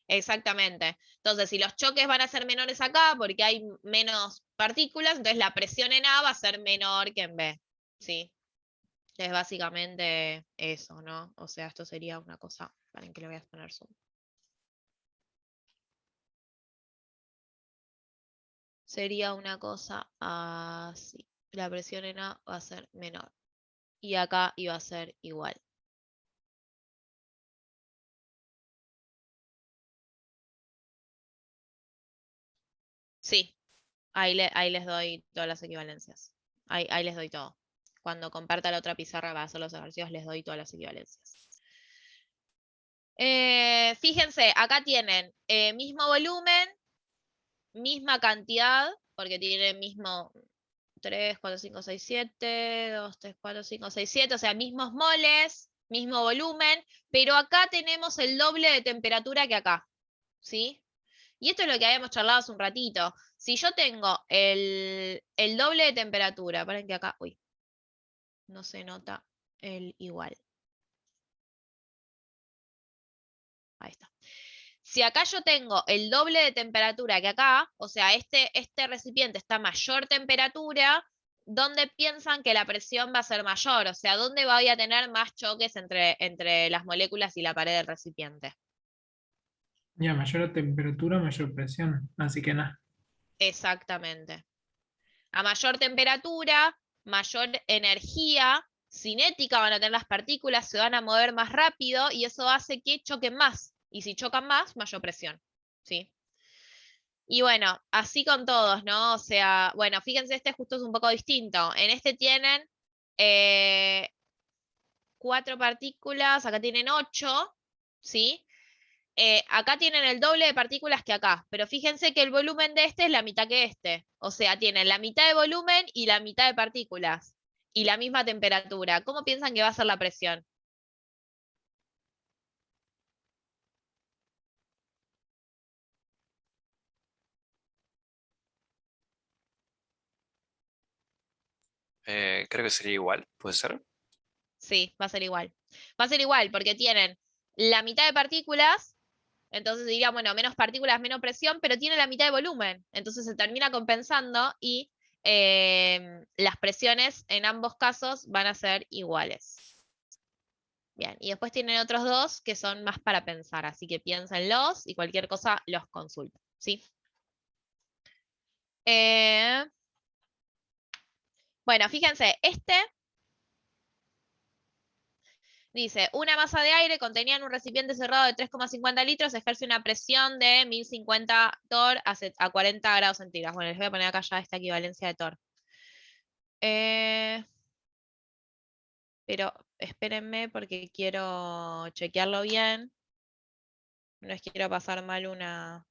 Exactamente. Entonces, si los choques van a ser menores acá porque hay menos partículas, entonces la presión en A va a ser menor que en B. ¿Sí? Es básicamente eso, ¿no? O sea, esto sería una cosa, para que le voy a poner zoom. Sería una cosa así. La presión en A va a ser menor. Y acá iba a ser igual. Sí, ahí les doy todas las equivalencias. Ahí les doy todo. Cuando comparta la otra pizarra para hacer los ejercicios, les doy todas las equivalencias. Fíjense, acá tienen mismo volumen, misma cantidad, porque tienen mismo 3, 4, 5, 6, 7, 2, 3, 4, 5, 6, 7, o sea, mismos moles, mismo volumen, pero acá tenemos el doble de temperatura que acá, ¿sí? Y esto es lo que habíamos charlado hace un ratito. Si yo tengo el doble de temperatura, paren que acá, uy, no se nota el igual. Ahí está. Si acá yo tengo el doble de temperatura que acá, o sea, este recipiente está a mayor temperatura, ¿dónde piensan que la presión va a ser mayor? O sea, ¿dónde voy a tener más choques entre las moléculas y la pared del recipiente? Y a mayor temperatura, mayor presión. Así que nada. Exactamente. A mayor temperatura, mayor energía cinética van a tener las partículas, se van a mover más rápido y eso hace que choquen más. Y si chocan más, mayor presión. ¿Sí? Y bueno, así con todos, ¿no? O sea, bueno, fíjense, este justo es un poco distinto. En este tienen 4 partículas, acá tienen 8, ¿sí? Acá tienen el doble de partículas que acá, pero fíjense que el volumen de este es la mitad que este. O sea, tienen la mitad de volumen y la mitad de partículas. Y la misma temperatura. ¿Cómo piensan que va a ser la presión? Creo que sería igual, ¿puede ser? Sí, va a ser igual. Va a ser igual porque tienen la mitad de partículas, entonces diría, bueno, menos partículas, menos presión, pero tiene la mitad de volumen. Entonces se termina compensando y las presiones en ambos casos van a ser iguales. Bien, y después tienen otros dos que son más para pensar, así que piénsenlos y cualquier cosa los consultan, ¿sí? Bueno, fíjense, este dice, una masa de aire contenida en un recipiente cerrado de 3,50 litros ejerce una presión de 1050 torr a 40 grados centígrados. Bueno, les voy a poner acá ya esta equivalencia de torr. Pero espérenme porque quiero chequearlo bien. No les quiero pasar mal una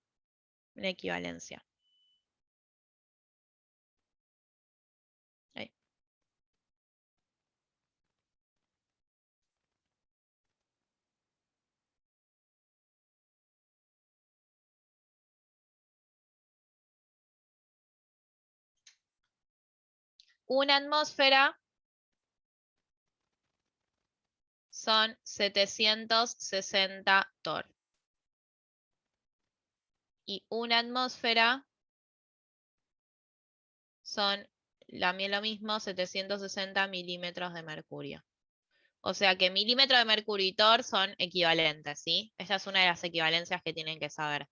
equivalencia. Ahí. Una atmósfera son 760 torr. Y una atmósfera son también lo mismo, 760 milímetros de mercurio. O sea que milímetro de mercurio y torr son equivalentes, ¿sí? Esta es una de las equivalencias que tienen que saber.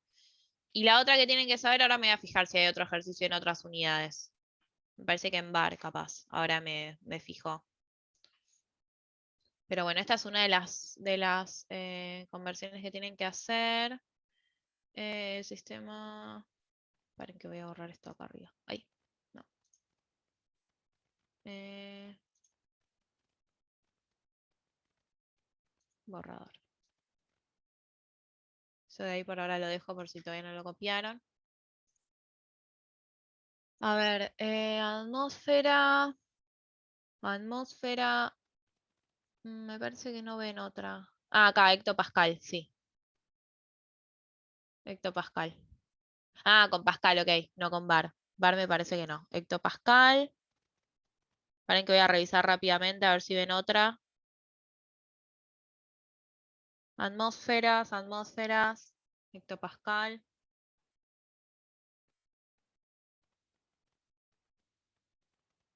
Y la otra que tienen que saber, ahora me voy a fijar si hay otro ejercicio en otras unidades. Me parece que en bar, capaz. Ahora me fijo. Pero bueno, esta es una de las conversiones que tienen que hacer. El sistema... Esperen que voy a borrar esto acá arriba. Ahí. No. Borrador. Eso de ahí por ahora lo dejo por si todavía no lo copiaron. A ver, atmósfera. Atmósfera. Me parece que no ven otra. Ah, acá, hectopascal, sí. Hectopascal. Ah, con Pascal, ok, no con bar. Bar me parece que no. Hectopascal. Paren que voy a revisar rápidamente a ver si ven otra. Atmósferas, atmósferas. Hectopascal.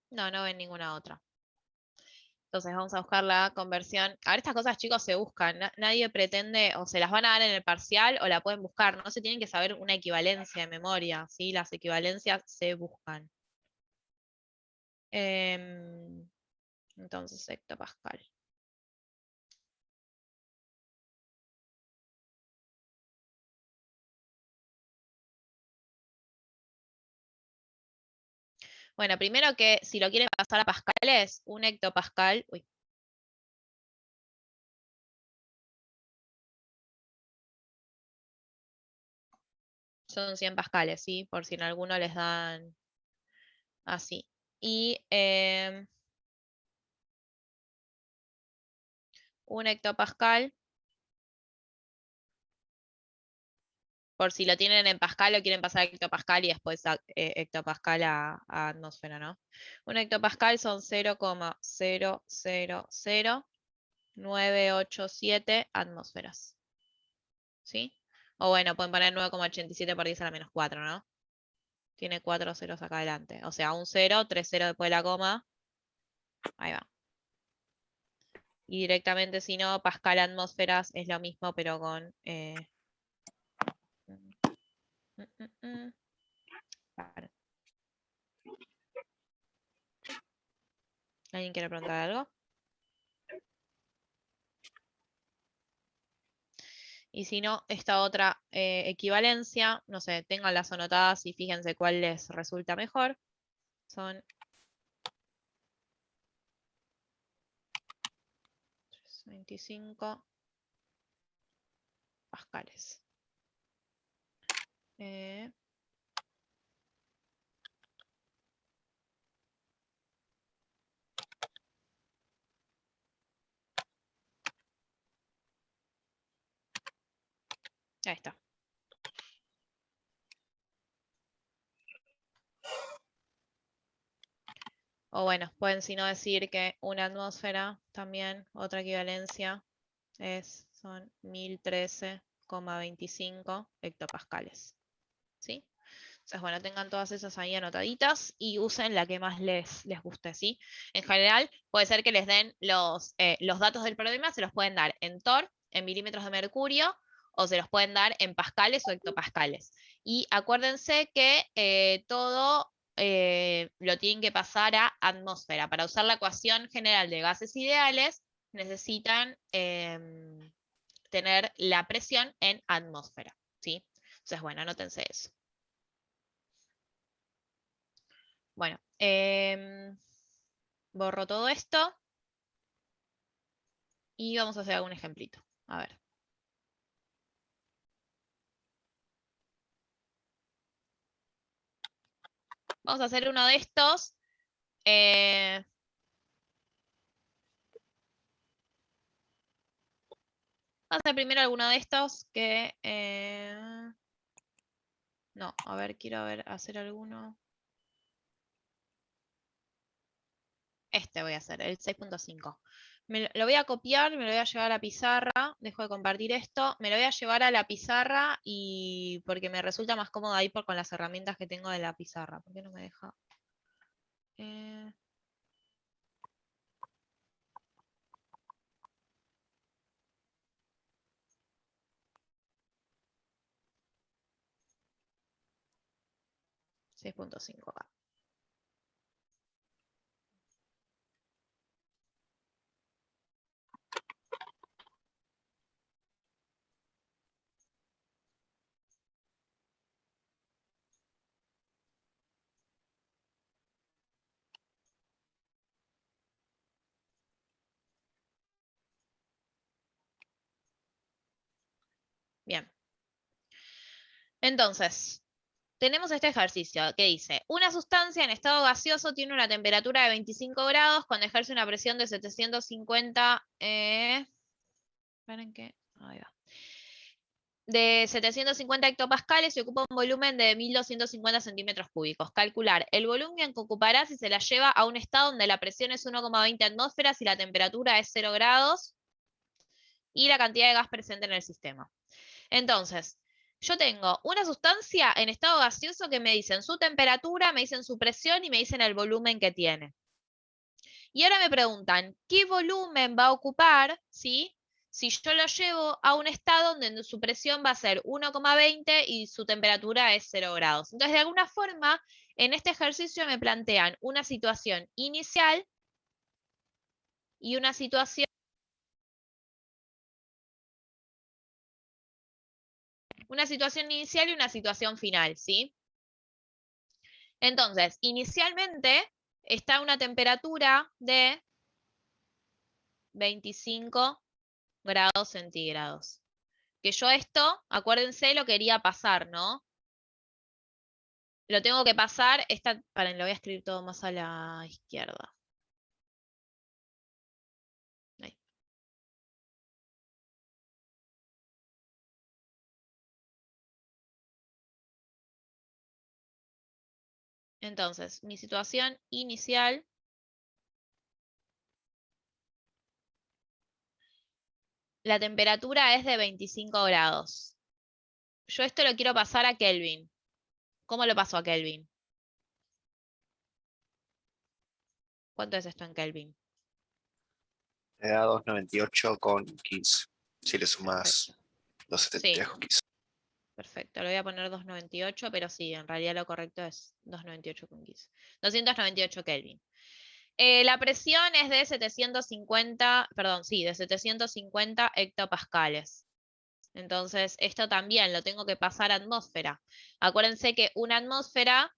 No, no ven ninguna otra. Entonces vamos a buscar la conversión. A ver, estas cosas, chicos, se buscan. Nadie pretende, o se las van a dar en el parcial o la pueden buscar. No se tienen que saber una equivalencia de memoria, ¿sí? Las equivalencias se buscan. Entonces, hectopascal. Bueno, primero que si lo quieren pasar a pascales, un hectopascal. Uy. Son 100 pascales, ¿sí? Por si en alguno les dan así. Y un hectopascal, por si lo tienen en pascal, lo quieren pasar a hectopascal y después a, hectopascal a atmósfera, ¿no? Un hectopascal son 0,000987 atmósferas. ¿Sí? O bueno, pueden poner 9,87 por 10 a la menos 4, ¿no? Tiene 4 ceros acá adelante. O sea, un 0, 3 ceros después de la coma. Ahí va. Y directamente, si no, Pascal atmósferas es lo mismo, pero con... ¿Alguien quiere preguntar algo? Y si no, esta otra equivalencia, no sé, ténganlas anotadas y fíjense cuál les resulta mejor. Son 25 pascales. Ahí está. O bueno, pueden si no decir que una atmósfera también, otra equivalencia, son 1013,25 hectopascales. ¿Sí? Entonces, bueno, tengan todas esas ahí anotaditas y usen la que más les guste, ¿sí? En general, puede ser que les den los datos del problema, se los pueden dar en torr, en milímetros de mercurio, o se los pueden dar en pascales o hectopascales. Y acuérdense que todo lo tienen que pasar a atmósfera. Para usar la ecuación general de gases ideales, necesitan tener la presión en atmósfera, ¿sí? Entonces, bueno, anótense eso. Bueno, borro todo esto y vamos a hacer algún ejemplito. A ver. Vamos a hacer uno de estos. Vamos a hacer primero alguno de estos que... no, a ver, quiero hacer alguno. Este voy a hacer, el 6.5. Lo voy a copiar, me lo voy a llevar a la pizarra. Dejo de compartir esto. Me lo voy a llevar a la pizarra y porque me resulta más cómodo ahí con las herramientas que tengo de la pizarra. ¿Por qué no me deja? 6.5 acá. Bien. Entonces, tenemos este ejercicio que dice, una sustancia en estado gaseoso tiene una temperatura de 25 grados cuando ejerce una presión de 750... ¿esperen qué? Ahí va. De 750 hectopascales y ocupa un volumen de 1250 centímetros cúbicos. Calcular el volumen que ocupará si se la lleva a un estado donde la presión es 1,20 atmósferas y la temperatura es 0 grados y la cantidad de gas presente en el sistema. Entonces, yo tengo una sustancia en estado gaseoso que me dicen su temperatura, me dicen su presión y me dicen el volumen que tiene. Y ahora me preguntan, ¿qué volumen va a ocupar, ¿sí? Si yo lo llevo a un estado donde su presión va a ser 1,20 y su temperatura es 0 grados. Entonces, de alguna forma, en este ejercicio me plantean una situación inicial y una situación inicial y una situación final, ¿sí? Entonces, inicialmente está una temperatura de 25 grados centígrados. Que yo esto, acuérdense, lo quería pasar, ¿no? Lo tengo que pasar, paren, lo voy a escribir todo más a la izquierda. Ahí. Entonces, mi situación inicial la temperatura es de 25 grados. Yo esto lo quiero pasar a Kelvin. ¿Cómo lo paso a Kelvin? ¿Cuánto es esto en Kelvin? Te da 298 con 15. Si le sumas 273 con 15. Perfecto, le voy a poner 298, pero sí, en realidad lo correcto es 298,15. 298 Kelvin. La presión es de 750, perdón, sí, de 750 hectopascales. Entonces, esto también lo tengo que pasar a atmósfera. Acuérdense que una atmósfera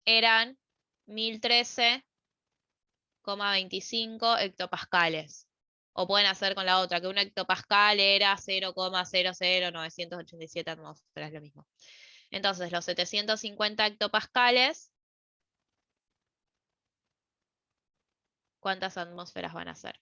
eran 1013,25 hectopascales. O pueden hacer con la otra, que un hectopascal era 0,00987 atmósferas, lo mismo. Entonces, los 750 hectopascales, ¿cuántas atmósferas van a ser?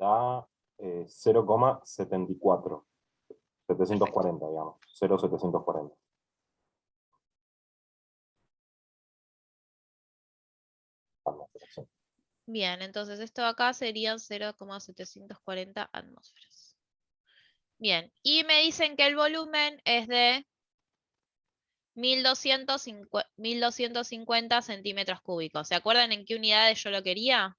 Da 0,74. 740, digamos. 0,740. Bien, entonces esto acá serían 0,740 atmósferas. Bien, y me dicen que el volumen es de 1250 centímetros cúbicos. ¿Se acuerdan en qué unidades yo lo quería?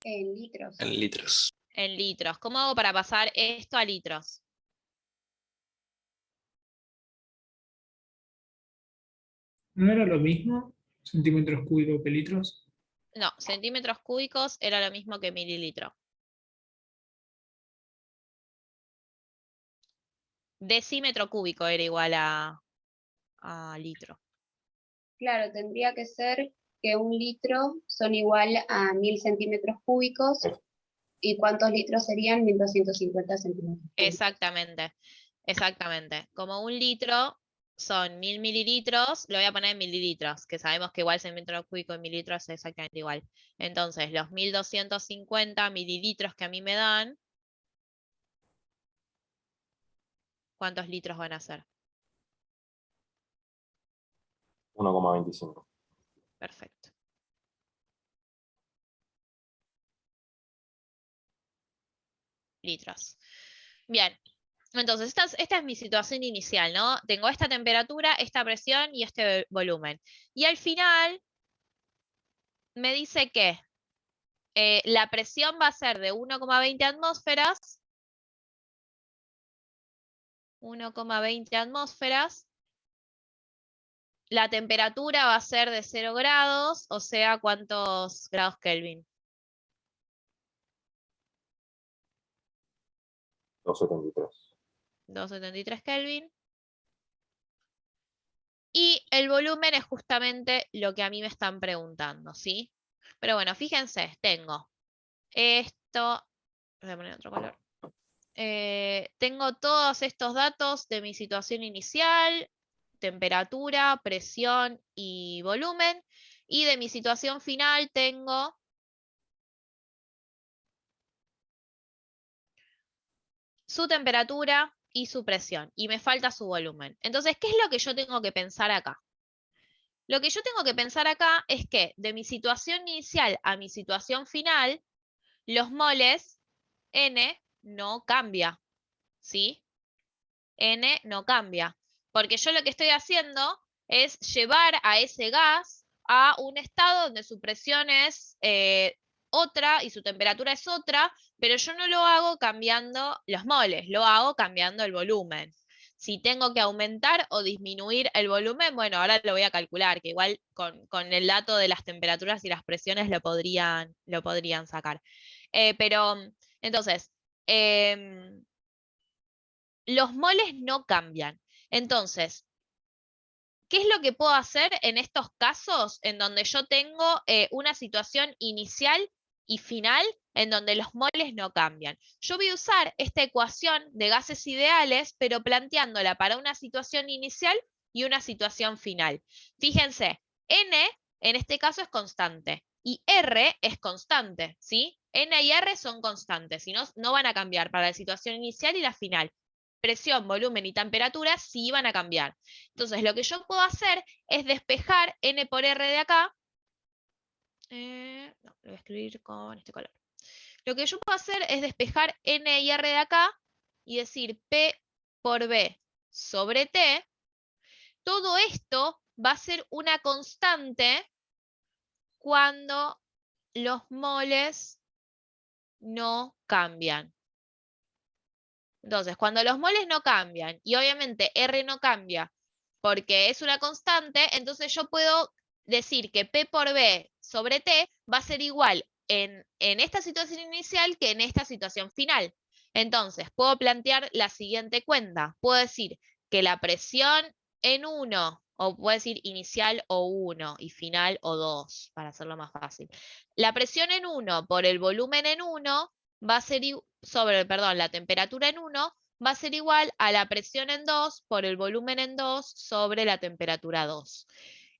En litros. En litros. En litros. ¿Cómo hago para pasar esto a litros? ¿No era lo mismo? ¿Centímetros cúbicos que litros? No, centímetros cúbicos era lo mismo que mililitro. decímetro cúbico era igual a litro. Claro, tendría que ser que 1 litro son igual a 1000 centímetros cúbicos. Es- ¿Y cuántos litros serían? 1250 centímetros cúbicos. Exactamente, exactamente. Como 1 litro son 1000 mililitros, lo voy a poner en mililitros, que sabemos que igual centímetro cúbico en mililitros es exactamente igual. Entonces, los 1250 mililitros que a mí me dan, ¿cuántos litros van a ser? 1,25. Perfecto. Litros. Bien, entonces esta es mi situación inicial, ¿no? Tengo esta temperatura, esta presión y este volumen. Y al final me dice que la presión va a ser de 1,20 atmósferas. 1,20 atmósferas. La temperatura va a ser de 0 grados, o sea, ¿cuántos grados Kelvin? 273. 273 Kelvin. Y el volumen es justamente lo que a mí me están preguntando, ¿sí? Pero bueno, fíjense, tengo esto. Voy a poner otro color. Tengo todos estos datos de mi situación inicial, temperatura, presión y volumen. Y de mi situación final tengo su temperatura y su presión. Y me falta su volumen. Entonces, ¿qué es lo que yo tengo que pensar acá? Lo que yo tengo que pensar acá es que de mi situación inicial a mi situación final, los moles N no cambia, ¿sí? N no cambia, porque yo lo que estoy haciendo es llevar a ese gas a un estado donde su presión es otra y su temperatura es otra, pero yo no lo hago cambiando los moles, lo hago cambiando el volumen. Si tengo que aumentar o disminuir el volumen, bueno, ahora lo voy a calcular, que igual con el dato de las temperaturas y las presiones lo podrían sacar. Pero, entonces, los moles no cambian. Entonces, ¿qué es lo que puedo hacer en estos casos en donde yo tengo una situación inicial y final en donde los moles no cambian? Yo voy a usar esta ecuación de gases ideales, pero planteándola para una situación inicial y una situación final. Fíjense, N en este caso es constante y R es constante, ¿sí? N y R son constantes, si no, no van a cambiar para la situación inicial y la final. Presión, volumen y temperatura sí van a cambiar. Entonces, lo que yo puedo hacer es despejar N por R de acá. No, lo voy a escribir con este color. Lo que yo puedo hacer es despejar N y R de acá y decir P por B sobre T. Todo esto va a ser una constante cuando los moles no cambian. Entonces, cuando los moles no cambian y obviamente R no cambia porque es una constante, entonces yo puedo decir que P por B sobre T va a ser igual en esta situación inicial que en esta situación final. Entonces, puedo plantear la siguiente cuenta. Puedo decir que la presión en 1, o puedo decir inicial o 1 y final o 2, para hacerlo más fácil. La presión en 1 por el volumen en 1 va a ser la temperatura en 1 va a ser igual a la presión en 2 por el volumen en 2 sobre la temperatura 2.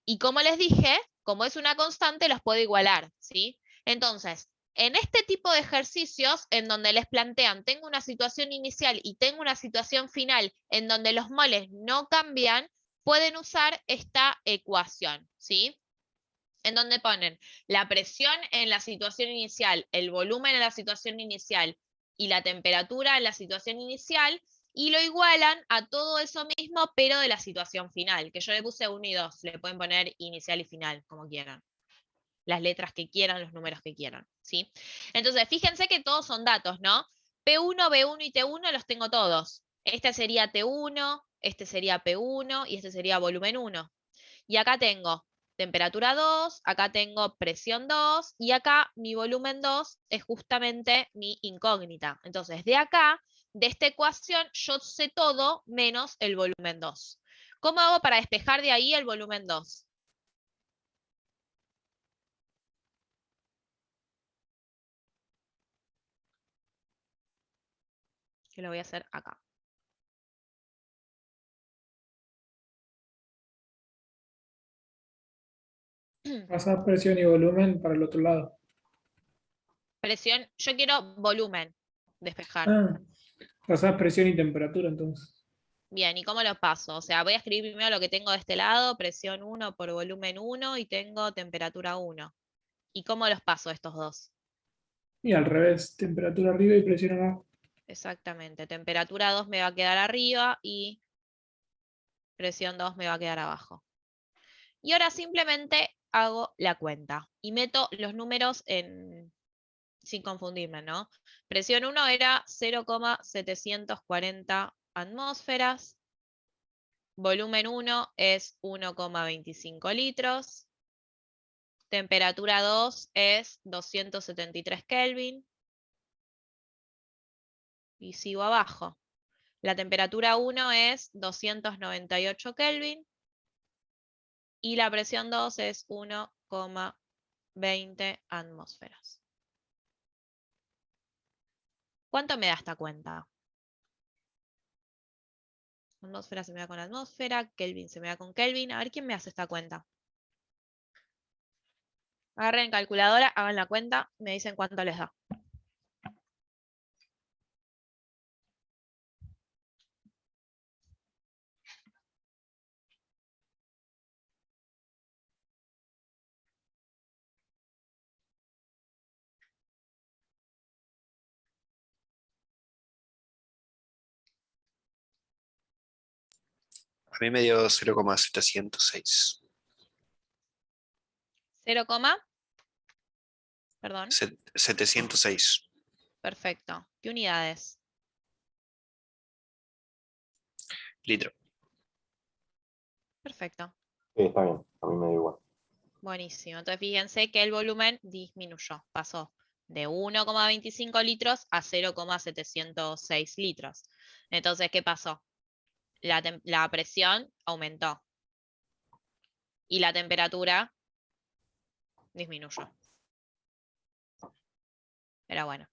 Y como les dije, como es una constante, los puedo igualar, ¿sí? Entonces, en este tipo de ejercicios en donde les plantean, tengo una situación inicial y tengo una situación final en donde los moles no cambian, pueden usar esta ecuación, ¿sí? En donde ponen la presión en la situación inicial, el volumen en la situación inicial y la temperatura en la situación inicial, y lo igualan a todo eso mismo, pero de la situación final, que yo le puse 1 y 2, le pueden poner inicial y final, como quieran. Las letras que quieran, los números que quieran, ¿sí? Entonces, fíjense que todos son datos, ¿no? P1, B1 y T1 los tengo todos. Este sería T1, este sería P1 y este sería volumen 1. Y acá tengo temperatura 2, acá tengo presión 2 y acá mi volumen 2 es justamente mi incógnita. Entonces, de acá de esta ecuación yo sé todo menos el volumen 2. ¿Cómo hago para despejar de ahí el volumen 2? Que lo voy a hacer acá. Pasar presión y volumen para el otro lado. Presión, yo quiero volumen, despejar. Ah, pasar presión y temperatura entonces. Bien, ¿y cómo lo paso? O sea, voy a escribir primero lo que tengo de este lado, presión 1 por volumen 1 y tengo temperatura 1. ¿Y cómo los paso estos dos? Y al revés, temperatura arriba y presión abajo. Exactamente, temperatura 2 me va a quedar arriba y presión 2 me va a quedar abajo. Y ahora simplemente hago la cuenta y meto los números sin confundirme, ¿no? Presión 1 era 0,740 atmósferas. Volumen 1 es 1,25 litros. Temperatura 2 es 273 Kelvin. Y sigo abajo. La temperatura 1 es 298 Kelvin. Y la presión 2 es 1,20 atmósferas. ¿Cuánto me da esta cuenta? Atmósfera se me da con atmósfera, Kelvin se me da con Kelvin. A ver quién me hace esta cuenta. Agarren calculadora, hagan la cuenta, me dicen cuánto les da. A mí me dio 0,706. 0, perdón. 706. Perfecto. ¿Qué unidades? Litro. Perfecto. Sí, está bien, a mí me da igual. Buenísimo. Entonces fíjense que el volumen disminuyó. Pasó de 1,25 litros a 0,706 litros. Entonces, ¿qué pasó? La presión aumentó. Y la temperatura disminuyó. Pero bueno.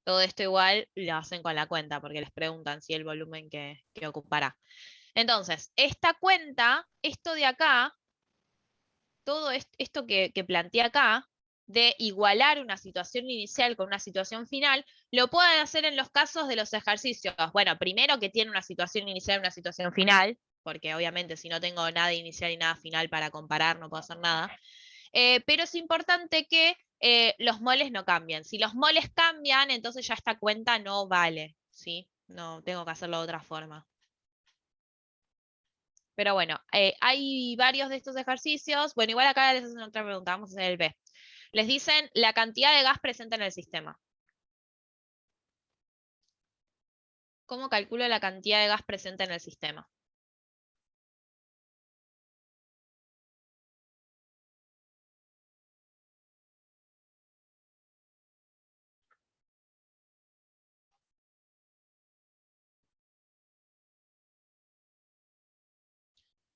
Todo esto igual lo hacen con la cuenta, porque les preguntan si el volumen que ocupará. Entonces, esta cuenta, esto de acá, todo esto que planteé acá, de igualar una situación inicial con una situación final, lo pueden hacer en los casos de los ejercicios. Bueno, primero que tiene una situación inicial y una situación final, porque obviamente si no tengo nada inicial y nada final para comparar, no puedo hacer nada. Pero es importante que los moles no cambien. Si los moles cambian, entonces ya esta cuenta no vale, ¿sí? No, tengo que hacerlo de otra forma. Pero bueno, hay varios de estos ejercicios. Bueno, igual acá les hacen otra pregunta, vamos a hacer el B. Les dicen la cantidad de gas presente en el sistema. ¿Cómo calculo la cantidad de gas presente en el sistema?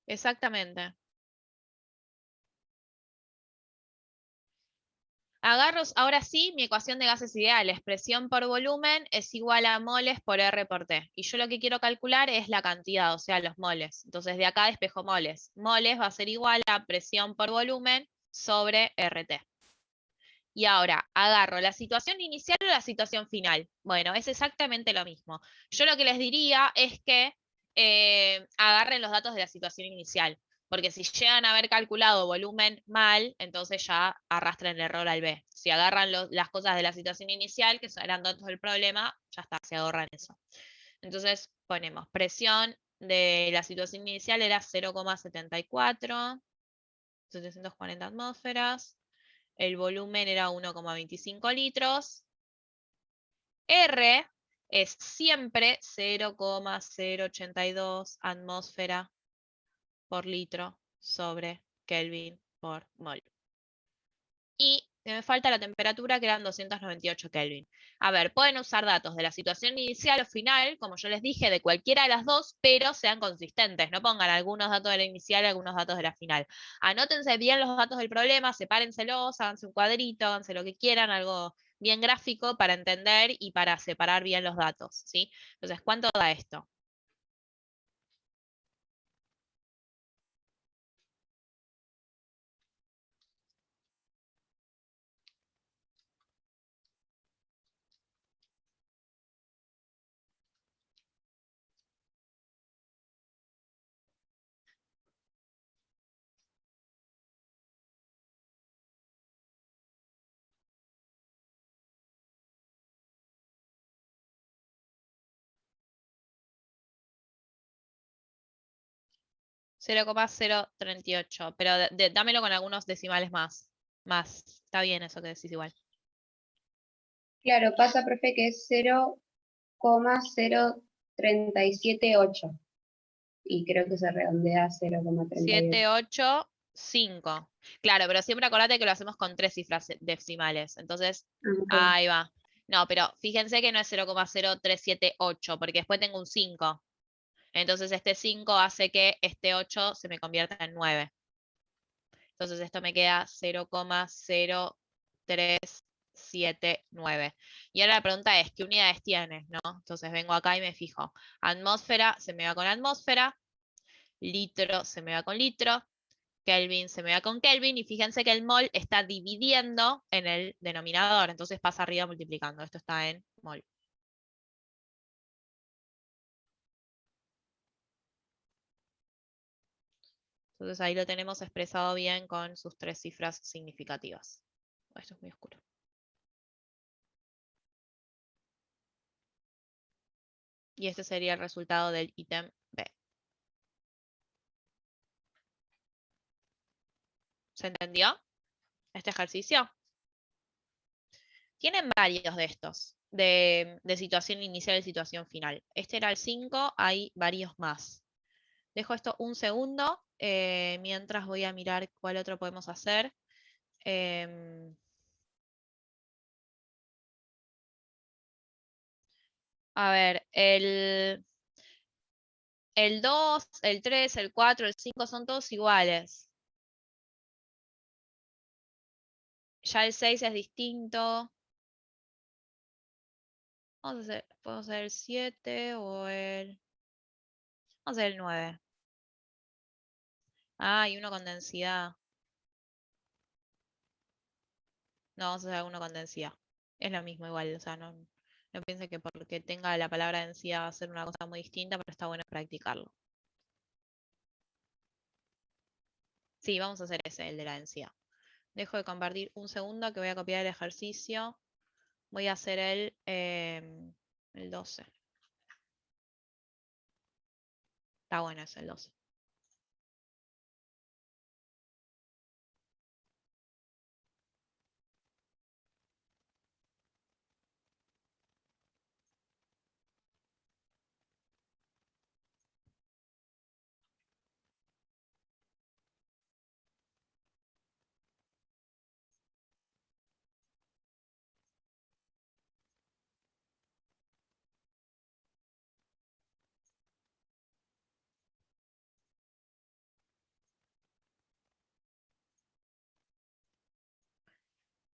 Exactamente. Agarro ahora sí mi ecuación de gases ideales. Presión por volumen es igual a moles por R por T. Y yo lo que quiero calcular es la cantidad, o sea, los moles. Entonces de acá despejo moles. Moles va a ser igual a presión por volumen sobre RT. Y ahora, agarro la situación inicial o la situación final. Bueno, es exactamente lo mismo. Yo lo que les diría es que agarren los datos de la situación inicial. Porque si llegan a haber calculado volumen mal, entonces ya arrastran el error al B. Si agarran las cosas de la situación inicial, que eran datos del problema, ya está, se ahorran eso. Entonces ponemos presión de la situación inicial era 0,74, 740 atmósferas. El volumen era 1,25 litros. R es siempre 0,082 atmósfera por litro sobre Kelvin por mol. Y me falta la temperatura, que eran 298 Kelvin. A ver, pueden usar datos de la situación inicial o final, como yo les dije, de cualquiera de las dos, pero sean consistentes. No pongan algunos datos de la inicial y algunos datos de la final. Anótense bien los datos del problema, sepárenselos, háganse un cuadrito, háganse lo que quieran, algo bien gráfico para entender y para separar bien los datos, ¿sí? Entonces, ¿cuánto da esto? $0,038, pero dámelo con algunos decimales más. Está bien eso que decís igual. Claro, pasa, profe, que es 0,0378. Y creo que se redondea a 0,38. 785. Claro, pero siempre acordate que lo hacemos con 3 cifras decimales. Entonces, Ok. ahí va. No, pero fíjense que no es 0,0378, porque después tengo un 5. Entonces este 5 hace que este 8 se me convierta en 9. Entonces esto me queda 0,0379. Y ahora la pregunta es, ¿qué unidades tiene? ¿No? Entonces vengo acá y me fijo. Atmósfera se me va con atmósfera. Litro se me va con litro. Kelvin se me va con Kelvin. Y fíjense que el mol está dividiendo en el denominador. Entonces pasa arriba multiplicando. Esto está en mol. Entonces ahí lo tenemos expresado bien con sus 3 cifras significativas. Esto es muy oscuro. Y este sería el resultado del ítem B. ¿Se entendió este ejercicio? Tienen varios de estos, de situación inicial y situación final. Este era el 5, hay varios más. Dejo esto un segundo, mientras voy a mirar cuál otro podemos hacer. A ver, el 2, el 3, el 4, el 5 son todos iguales. Ya el 6 es distinto. Podemos hacer el 7 o el... Vamos a hacer el 9. Ah, y uno con densidad. No, vamos a hacer uno con densidad. Es lo mismo igual, o sea, no piense que porque tenga la palabra densidad va a ser una cosa muy distinta, pero está bueno practicarlo. Sí, vamos a hacer ese, el de la densidad. Dejo de compartir un segundo que voy a copiar el ejercicio. Voy a hacer el 12. Está bueno ese, el 12.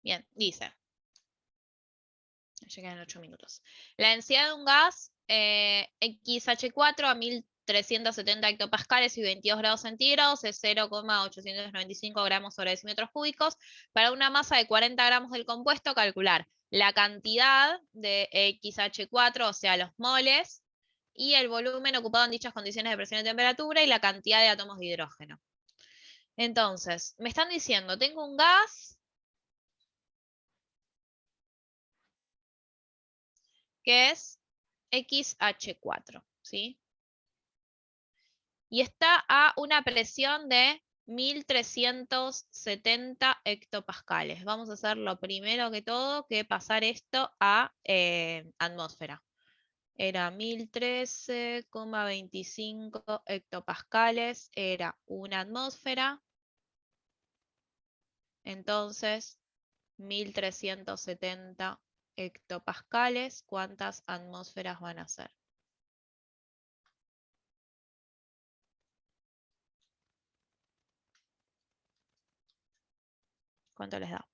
Bien, dice. Ya quedan 8 minutos. La densidad de un gas XH4 a 1370 hectopascales y 22 grados centígrados es 0,895 gramos sobre decímetros cúbicos. Para una masa de 40 gramos del compuesto, calcular la cantidad de XH4, o sea, los moles, y el volumen ocupado en dichas condiciones de presión y temperatura y la cantidad de átomos de hidrógeno. Entonces, me están diciendo, tengo un gas que es XH4, ¿sí? Y está a una presión de 1370 hectopascales. Vamos a hacer lo primero que todo, que pasar esto a atmósfera. Era 1013,25 hectopascales, era una atmósfera. Entonces, 1370 hectopascales. ¿Cuántas atmósferas van a ser? ¿Cuánto les da?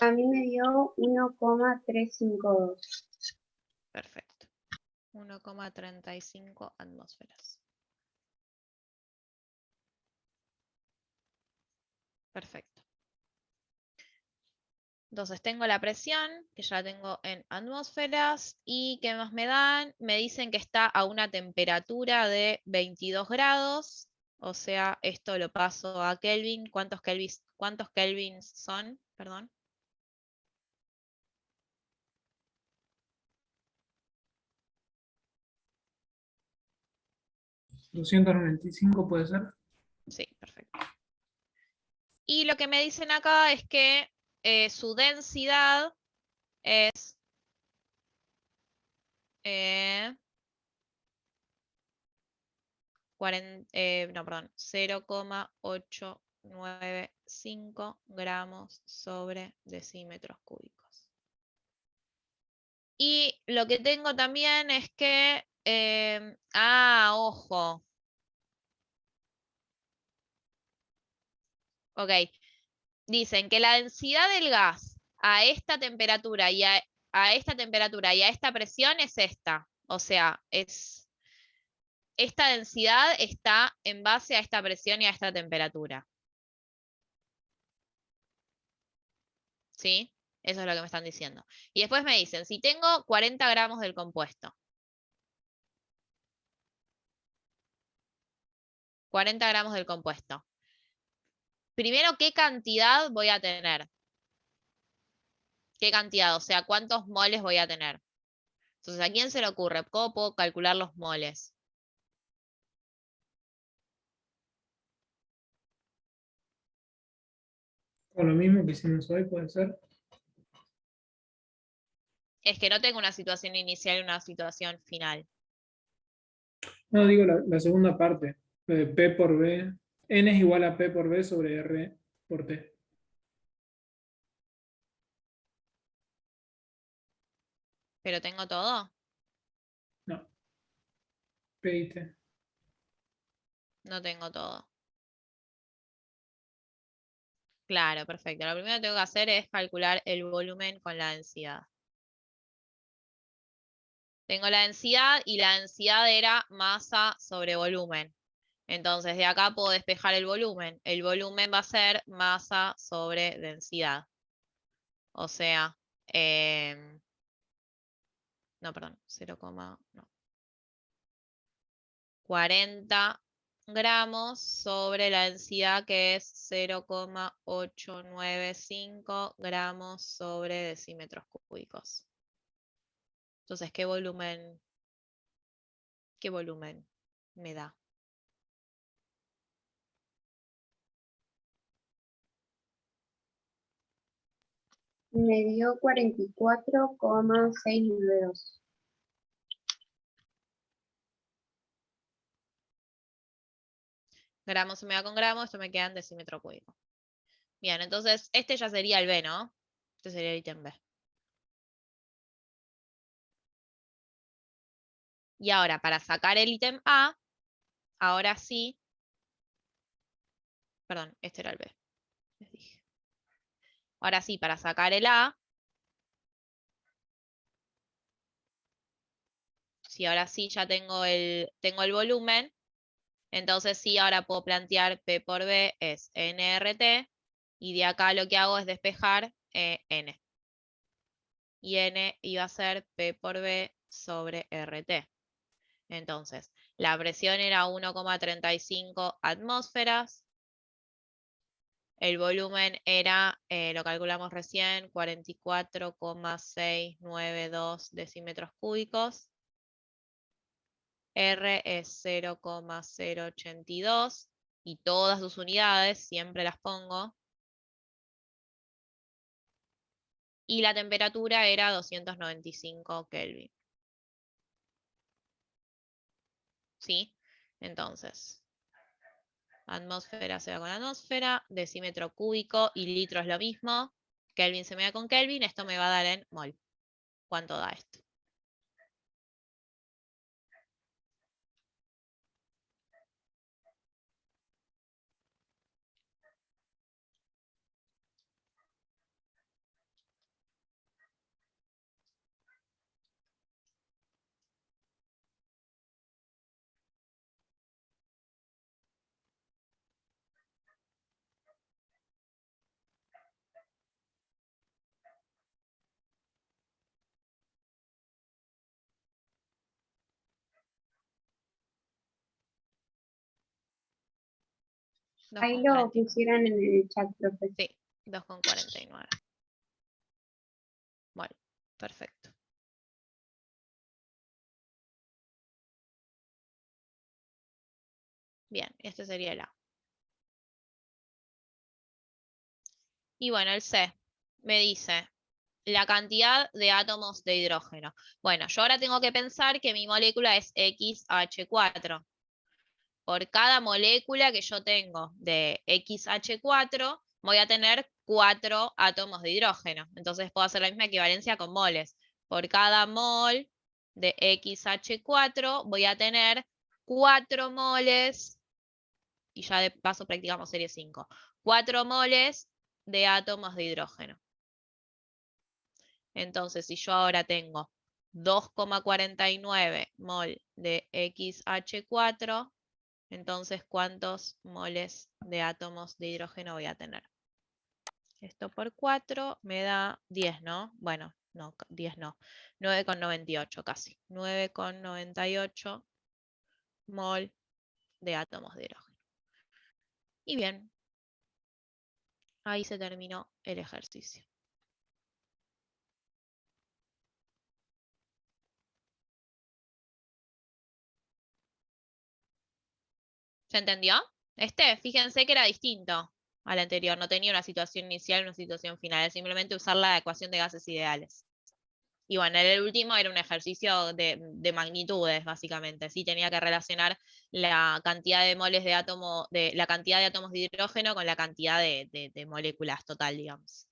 A mí me dio 1,352. Perfecto. 1,35 atmósferas. Perfecto. Entonces tengo la presión, que ya la tengo en atmósferas. ¿Y qué más me dan? Me dicen que está a una temperatura de 22 grados. O sea, esto lo paso a Kelvin. ¿Cuántos kelvins son? Perdón. 295 puede ser. Sí, perfecto. Y lo que me dicen acá es que su densidad es 0,895 gramos sobre decímetros cúbicos. Y lo que tengo también es que, ojo. Ok, dicen que la densidad del gas a esta temperatura y a esta temperatura y a esta presión es esta. O sea, esta densidad está en base a esta presión y a esta temperatura. ¿Sí? Eso es lo que me están diciendo. Y después me dicen, si tengo 40 gramos del compuesto. 40 gramos del compuesto. Primero, ¿qué cantidad voy a tener? ¿Qué cantidad? O sea, ¿cuántos moles voy a tener? Entonces, ¿a quién se le ocurre? ¿Cómo puedo calcular los moles? Con lo mismo que hicimos hoy, puede ser. Es que no tengo una situación inicial y una situación final. No, digo la segunda parte. P por B. N es igual a P por B sobre R por T. ¿Pero tengo todo? No. P y T. No tengo todo. Claro, perfecto. Lo primero que tengo que hacer es calcular el volumen con la densidad. Tengo la densidad y la densidad era masa sobre volumen. Entonces de acá puedo despejar el volumen. El volumen va a ser masa sobre densidad. O sea, no, perdón, 40 gramos sobre la densidad que es 0,895 gramos sobre decímetros cúbicos. Entonces, ¿qué volumen me da? Me dio 44,692. Gramos se me da con gramos, esto me queda en decímetro cúbico. Bien, entonces este ya sería el B, ¿no? Este sería el ítem B. Y ahora, para sacar el ítem A, ahora sí. Perdón, este era el B. Les dije. Ahora sí, para sacar el A. Si ahora sí ya tengo el volumen. Entonces sí, ahora puedo plantear P por B es nRT. Y de acá lo que hago es despejar N. Y N iba a ser P por B sobre RT. Entonces, la presión era 1,35 atmósferas. El volumen era, lo calculamos recién, 44,692 decímetros cúbicos. R es 0,082 y todas sus unidades, siempre las pongo. y la temperatura era 295 Kelvin. ¿Sí? Entonces, atmósfera se va con atmósfera, decímetro cúbico y litro es lo mismo. Kelvin se me da con Kelvin, esto me va a dar en mol. ¿Cuánto da esto? Ahí lo 2,49. pusieron en el chat, profe. Sí, 2,49. Bueno, perfecto. Bien, este sería el A. Y bueno, el C me dice la cantidad de átomos de hidrógeno. Bueno, yo ahora tengo que pensar que mi molécula es XH4. Por cada molécula que yo tengo de XH4, voy a tener 4 átomos de hidrógeno. Entonces puedo hacer la misma equivalencia con moles. Por cada mol de XH4 voy a tener 4 moles, y ya de paso practicamos serie 5, 4 moles de átomos de hidrógeno. Entonces, si yo ahora tengo 2,49 mol de XH4, entonces, ¿cuántos moles de átomos de hidrógeno voy a tener? Esto por 4 me da 10, ¿no? Bueno, no, 10 no. 9,98 casi. 9,98 mol de átomos de hidrógeno. Y bien, ahí se terminó el ejercicio. ¿Se entendió? Fíjense que era distinto al anterior. No tenía una situación inicial y una situación final. Es simplemente usar la ecuación de gases ideales. Y bueno, el último era un ejercicio de magnitudes, básicamente. Sí, tenía que relacionar la cantidad de moles de átomo, la cantidad de átomos de hidrógeno con la cantidad de moléculas total, digamos.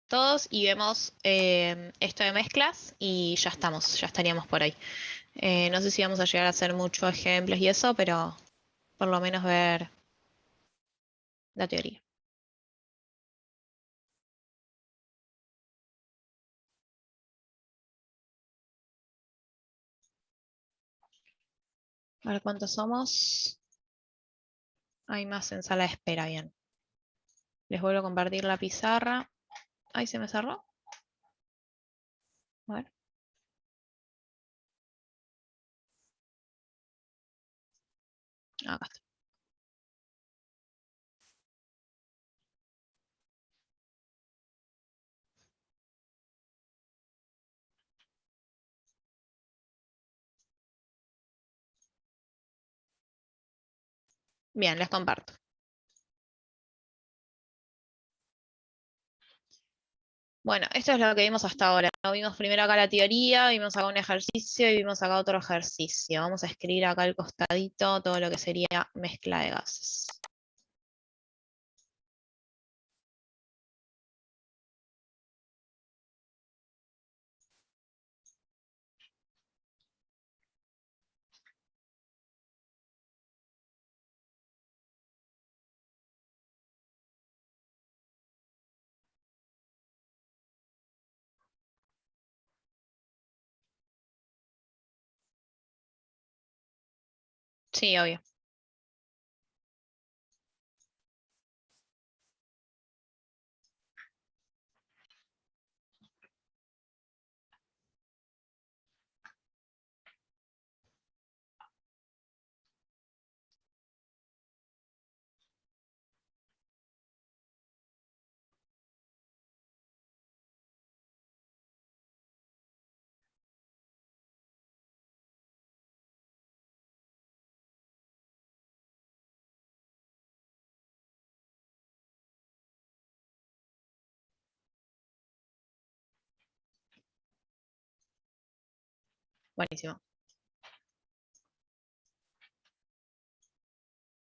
Todos y vemos esto de mezclas y ya estamos, ya estaríamos por ahí. No sé si vamos a llegar a hacer muchos ejemplos y eso, pero por lo menos ver la teoría. A ver cuántos somos. Hay más en sala de espera, bien. Les vuelvo a compartir la pizarra. Ahí se me cerró. A ver. Acá está. Bien, les comparto. Bueno, esto es lo que vimos hasta ahora. Vimos primero acá la teoría, vimos acá un ejercicio y vimos acá otro ejercicio. Vamos a escribir acá al costadito todo lo que sería mezcla de gases. Sí, obvio. Buenísimo.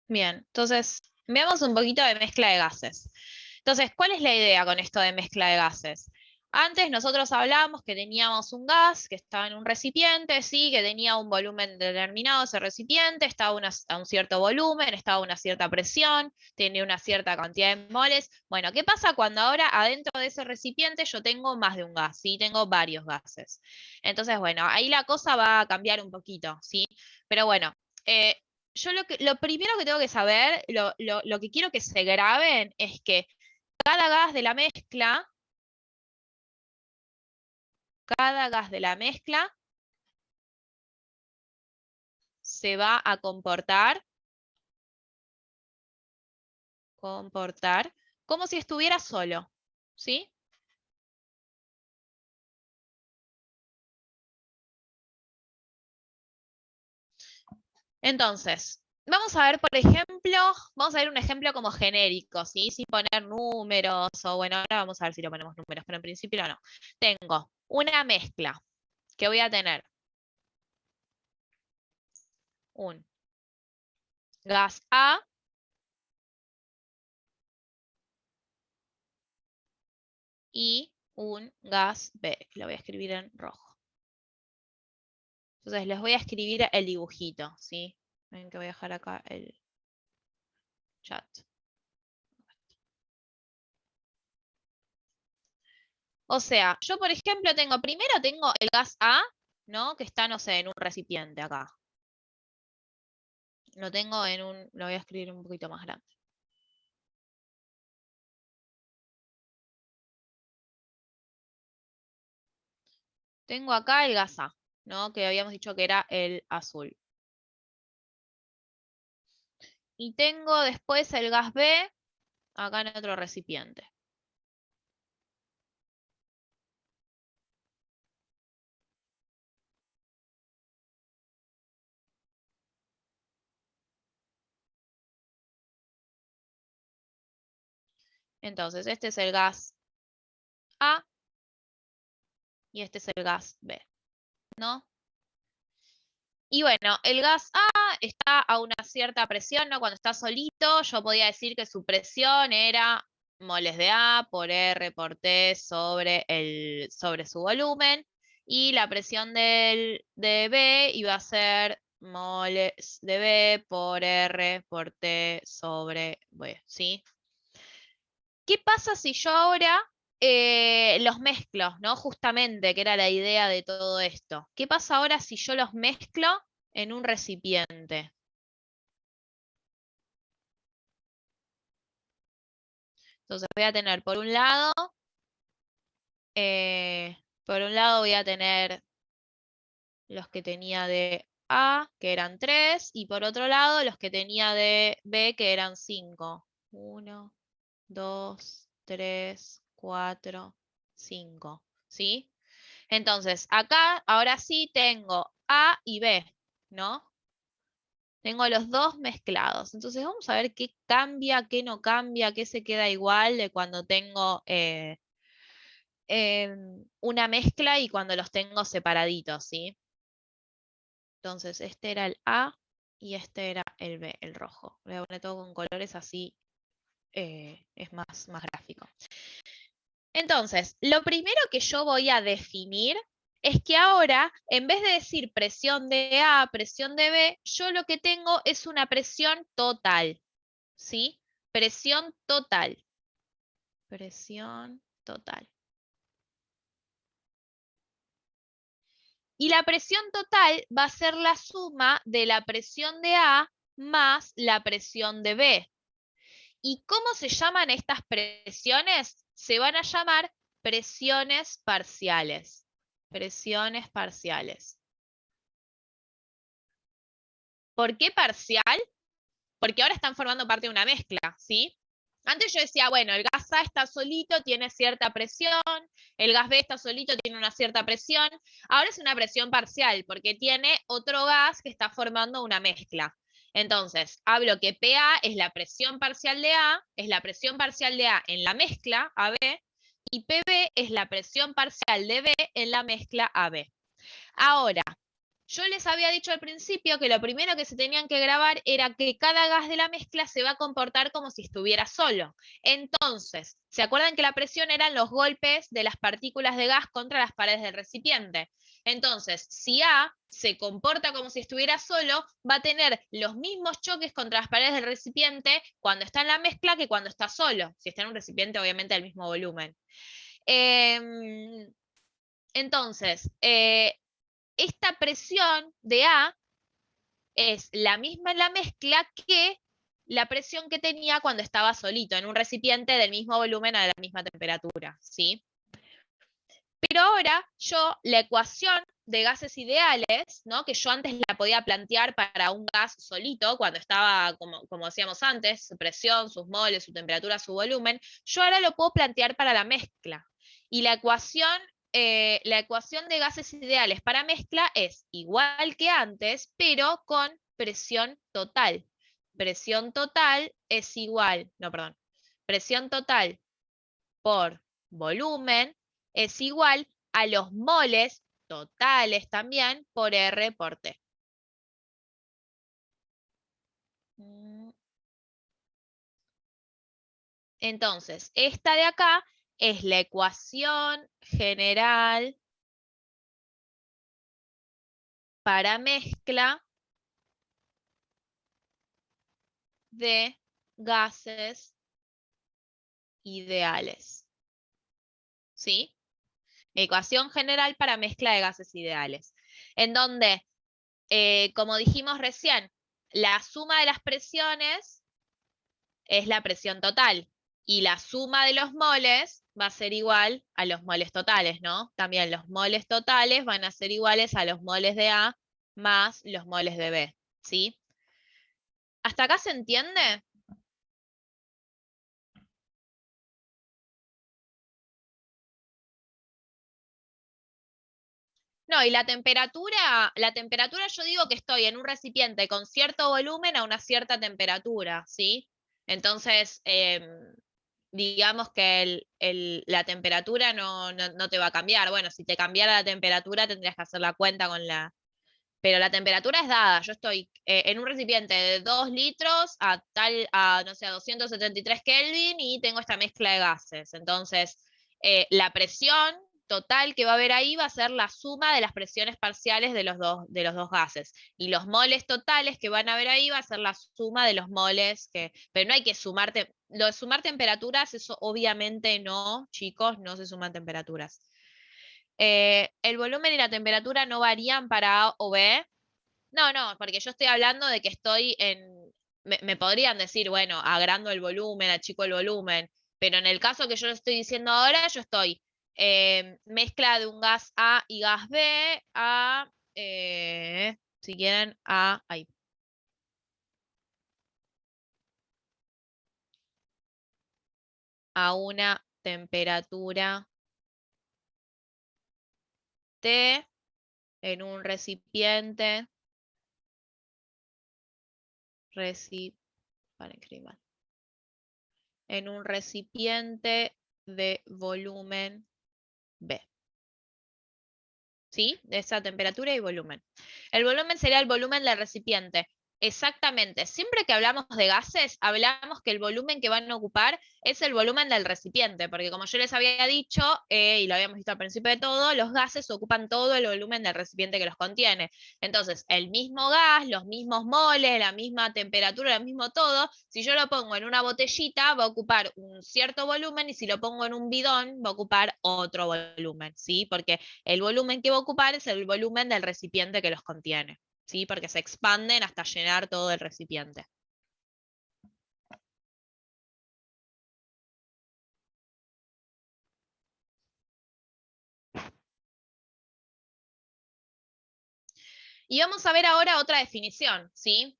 Bien, entonces, veamos un poquito de mezcla de gases. Entonces, ¿cuál es la idea con esto de mezcla de gases? Antes nosotros hablábamos que teníamos un gas que estaba en un recipiente, sí, que tenía un volumen determinado ese recipiente, estaba a un cierto volumen, estaba a una cierta presión, tenía una cierta cantidad de moles. Bueno, ¿qué pasa cuando ahora adentro de ese recipiente yo tengo más de un gas, sí? Tengo varios gases. Entonces, bueno, ahí la cosa va a cambiar un poquito, ¿sí? Pero bueno, yo lo primero que tengo que saber, lo que quiero que se graben es que cada gas de la mezcla se va a comportar como si estuviera solo, ¿sí? Entonces, vamos a ver, por ejemplo, vamos a ver un ejemplo como genérico, ¿sí? Sin poner números, o bueno, ahora vamos a ver si le ponemos números, pero en principio no. Tengo una mezcla que voy a tener un gas A y un gas B, que lo voy a escribir en rojo. Entonces les voy a escribir el dibujito, ¿sí? Ven que voy a dejar acá el chat. O sea, yo por ejemplo primero tengo el gas A, ¿no? Que está, no sé, en un recipiente acá. Lo tengo lo voy a escribir un poquito más grande. Tengo acá el gas A, ¿no? Que habíamos dicho que era el azul. Y tengo después el gas B acá en otro recipiente. Entonces, este es el gas A y este es el gas B, ¿no? Y bueno, el gas A está a una cierta presión, ¿no? Cuando está solito, yo podía decir que su presión era moles de A por R por T sobre su volumen. Y la presión de B iba a ser moles de B por R por T sobre B, ¿sí? ¿Qué pasa si yo ahora los mezclo, ¿no? Justamente, que era la idea de todo esto. ¿Qué pasa ahora si yo los mezclo en un recipiente? Entonces voy a tener por un lado voy a tener los que tenía de A, que eran 3, y por otro lado los que tenía de B, que eran 5. 1, 2, 3, 4, 5, ¿sí? Entonces, acá ahora sí tengo A y B, ¿no? Tengo los dos mezclados. Entonces, vamos a ver qué cambia, qué no cambia, qué se queda igual de cuando tengo una mezcla y cuando los tengo separaditos, ¿sí? Entonces, este era el A y este era el B, el rojo. Voy a poner todo con colores así es más gráfico. Entonces, lo primero que yo voy a definir es que ahora, en vez de decir presión de A, presión de B, yo lo que tengo es una presión total, ¿sí? Presión total. Presión total. Y la presión total va a ser la suma de la presión de A más la presión de B. ¿Y cómo se llaman estas presiones? Se van a llamar presiones parciales. Presiones parciales. ¿Por qué parcial? Porque ahora están formando parte de una mezcla, ¿sí? Antes yo decía, bueno, el gas A está solito, tiene cierta presión, el gas B está solito, tiene una cierta presión. Ahora es una presión parcial, porque tiene otro gas que está formando una mezcla. Entonces, hablo que PA es la presión parcial de A, es la presión parcial de A en la mezcla AB, y PB es la presión parcial de B en la mezcla AB. Ahora, Yo les había dicho al principio que lo primero que se tenían que grabar era que cada gas de la mezcla se va a comportar como si estuviera solo. Entonces, ¿se acuerdan que la presión eran los golpes de las partículas de gas contra las paredes del recipiente? Entonces, si A se comporta como si estuviera solo, va a tener los mismos choques contra las paredes del recipiente cuando está en la mezcla que cuando está solo. Si está en un recipiente, obviamente, del mismo volumen. Entonces, esta presión de A es la misma en la mezcla que la presión que tenía cuando estaba solito, en un recipiente del mismo volumen a la misma temperatura, ¿sí? Pero ahora yo la ecuación de gases ideales, ¿no? Que yo antes la podía plantear para un gas solito, cuando estaba, como decíamos antes, su presión, sus moles, su temperatura, su volumen, yo ahora lo puedo plantear para la mezcla. Y la ecuación de gases ideales para mezcla es igual que antes, pero con presión total. Presión total es igual, no, perdón, presión total por volumen es igual a los moles totales también por R por T. Entonces, esta de acá es la ecuación general para mezcla de gases ideales. ¿Sí? Ecuación general para mezcla de gases ideales. En donde, como dijimos recién, la suma de las presiones es la presión total. Y la suma de los moles va a ser igual a los moles totales, ¿no? También los moles totales van a ser iguales a los moles de A más los moles de B, ¿sí? ¿Hasta acá se entiende? No, y la temperatura yo digo que estoy en un recipiente con cierto volumen a una cierta temperatura, ¿sí? Entonces, digamos que la temperatura no te va a cambiar. Bueno, si te cambiara la temperatura tendrías que hacer la cuenta con la... Pero la temperatura es dada. Yo estoy en un recipiente de 2 litros no sé, a 273 Kelvin y tengo esta mezcla de gases. Entonces, la presión total que va a haber ahí va a ser la suma de las presiones parciales de los dos gases. Y los moles totales que van a haber ahí va a ser la suma de los moles que... Pero no hay que sumarte... Lo de sumar temperaturas, eso obviamente no, chicos, no se suman temperaturas. ¿El volumen y la temperatura no varían para A o B? No, porque yo estoy hablando de que estoy en... Me podrían decir, bueno, agrando el volumen, achico el volumen, pero en el caso que yo lo estoy diciendo ahora, yo estoy mezcla de un gas A y gas B a, si quieren, a una temperatura T en un recipiente, para escribir mal, en un recipiente de volumen B. ¿Sí? De esa temperatura y volumen. El volumen sería el volumen del recipiente. Exactamente. Siempre que hablamos de gases, hablamos que el volumen que van a ocupar es el volumen del recipiente, porque como yo les había dicho, y lo habíamos visto al principio de todo, los gases ocupan todo el volumen del recipiente que los contiene. Entonces, el mismo gas, los mismos moles, la misma temperatura, lo mismo todo, si yo lo pongo en una botellita, va a ocupar un cierto volumen, y si lo pongo en un bidón, va a ocupar otro volumen, ¿sí? Porque el volumen que va a ocupar es el volumen del recipiente que los contiene, ¿sí? Porque se expanden hasta llenar todo el recipiente. Y vamos a ver ahora otra definición, ¿sí?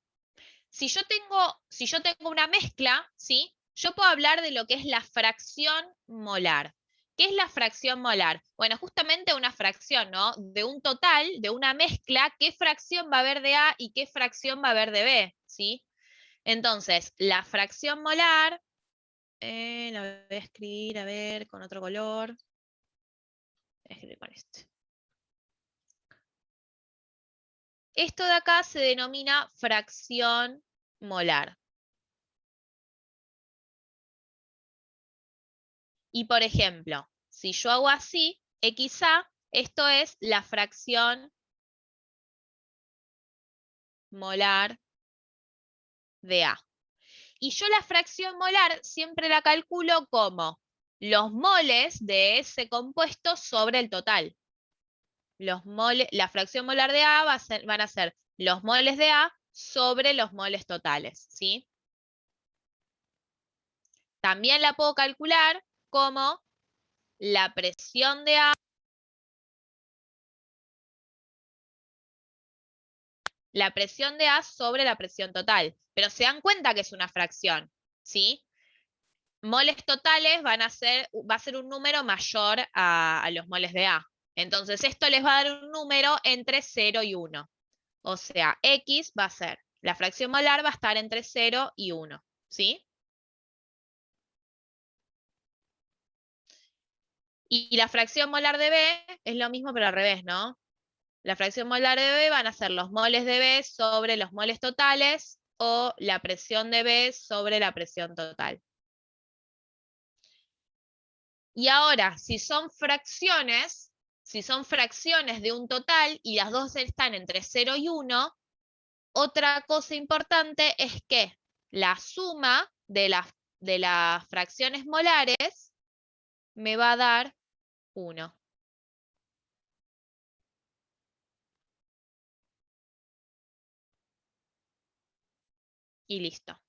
Si yo tengo una mezcla, ¿sí? Yo puedo hablar de lo que es la fracción molar. ¿Qué es la fracción molar? Bueno, justamente una fracción, ¿no? De un total, de una mezcla, ¿qué fracción va a haber de A y qué fracción va a haber de B? ¿Sí? Entonces, la fracción molar, la voy a escribir, a ver, con otro color. Voy a escribir con este. Esto de acá se denomina fracción molar. Y por ejemplo, si yo hago así, XA, esto es la fracción molar de A. Y yo la fracción molar siempre la calculo como los moles de ese compuesto sobre el total. La fracción molar de A van a ser los moles de A sobre los moles totales, ¿sí? También la puedo calcular como la presión de A, sobre la presión total. Pero se dan cuenta que es una fracción, ¿sí? Moles totales va a ser un número mayor a los moles de A. Entonces esto les va a dar un número entre 0 y 1. O sea, X va a ser, la fracción molar va a estar entre 0 y 1, ¿sí? Y la fracción molar de B es lo mismo pero al revés, ¿no? La fracción molar de B van a ser los moles de B sobre los moles totales o la presión de B sobre la presión total. Y ahora, si son fracciones de un total y las dos están entre 0 y 1, otra cosa importante es que la suma de las fracciones molares me va a dar 1. Y listo.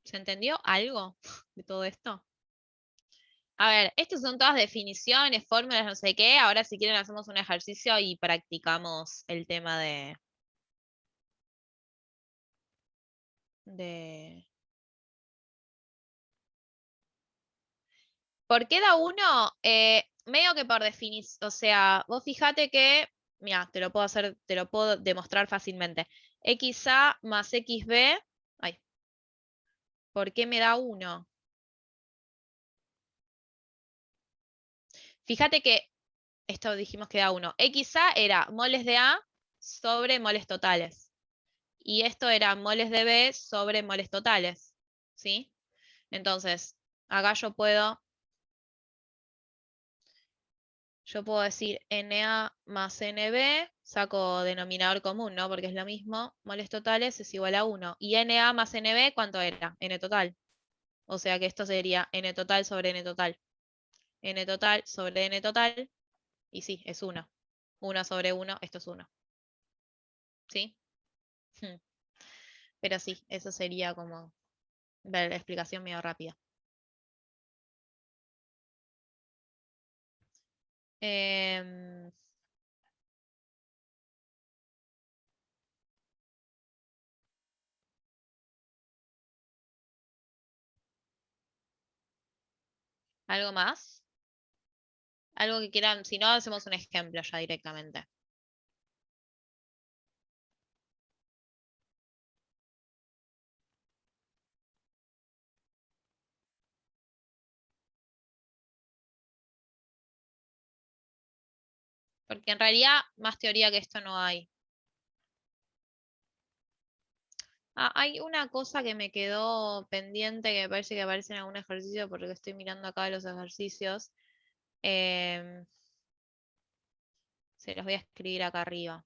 ¿Se entendió algo de todo esto? A ver, estas son todas definiciones, fórmulas, no sé qué. Ahora si quieren hacemos un ejercicio y practicamos el tema de... ¿Por qué da 1? Medio que por definición, o sea, vos fíjate que, mira, te lo puedo demostrar fácilmente. XA más XB, ay, ¿por qué me da 1? Fíjate que esto dijimos que da 1. XA era moles de A sobre moles totales. Y esto era moles de B sobre moles totales. ¿Sí? Entonces, acá yo puedo decir Na más Nb, saco denominador común, ¿no? Porque es lo mismo. Moles totales es igual a 1. Y Na más Nb, ¿cuánto era? N total. O sea que esto sería N total sobre N total. N total sobre N total. Y sí, es 1. 1 sobre 1, esto es 1. ¿Sí? Pero sí, eso sería como la explicación medio rápida. Em, ¿Algo más? Algo que quieran, si no, hacemos un ejemplo ya directamente. Porque en realidad más teoría que esto no hay. Ah, hay una cosa que me quedó pendiente que me parece que aparece en algún ejercicio porque estoy mirando acá los ejercicios. Se los voy a escribir acá arriba.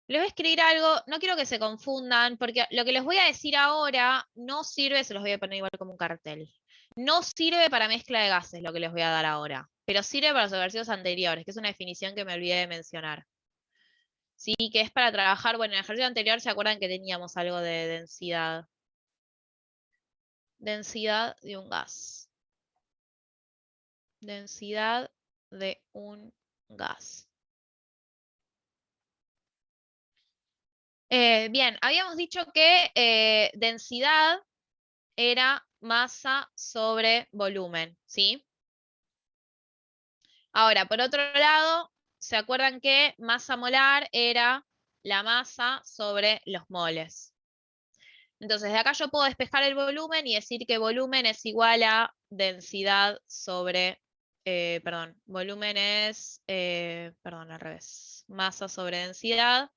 Les voy a escribir algo, no quiero que se confundan, porque lo que les voy a decir ahora no sirve, se los voy a poner igual como un cartel. No sirve para mezcla de gases lo que les voy a dar ahora, pero sirve para los ejercicios anteriores, que es una definición que me olvidé de mencionar. Sí, que es para trabajar, bueno, en el ejercicio anterior se acuerdan que teníamos algo de densidad. Densidad de un gas. Densidad de un gas. Bien, habíamos dicho que densidad era masa sobre volumen, ¿sí? Ahora, por otro lado, ¿se acuerdan que masa molar era la masa sobre los moles? Entonces, de acá yo puedo despejar el volumen y decir que volumen es igual a densidad sobre, perdón, volumen es, perdón, al revés, masa sobre densidad.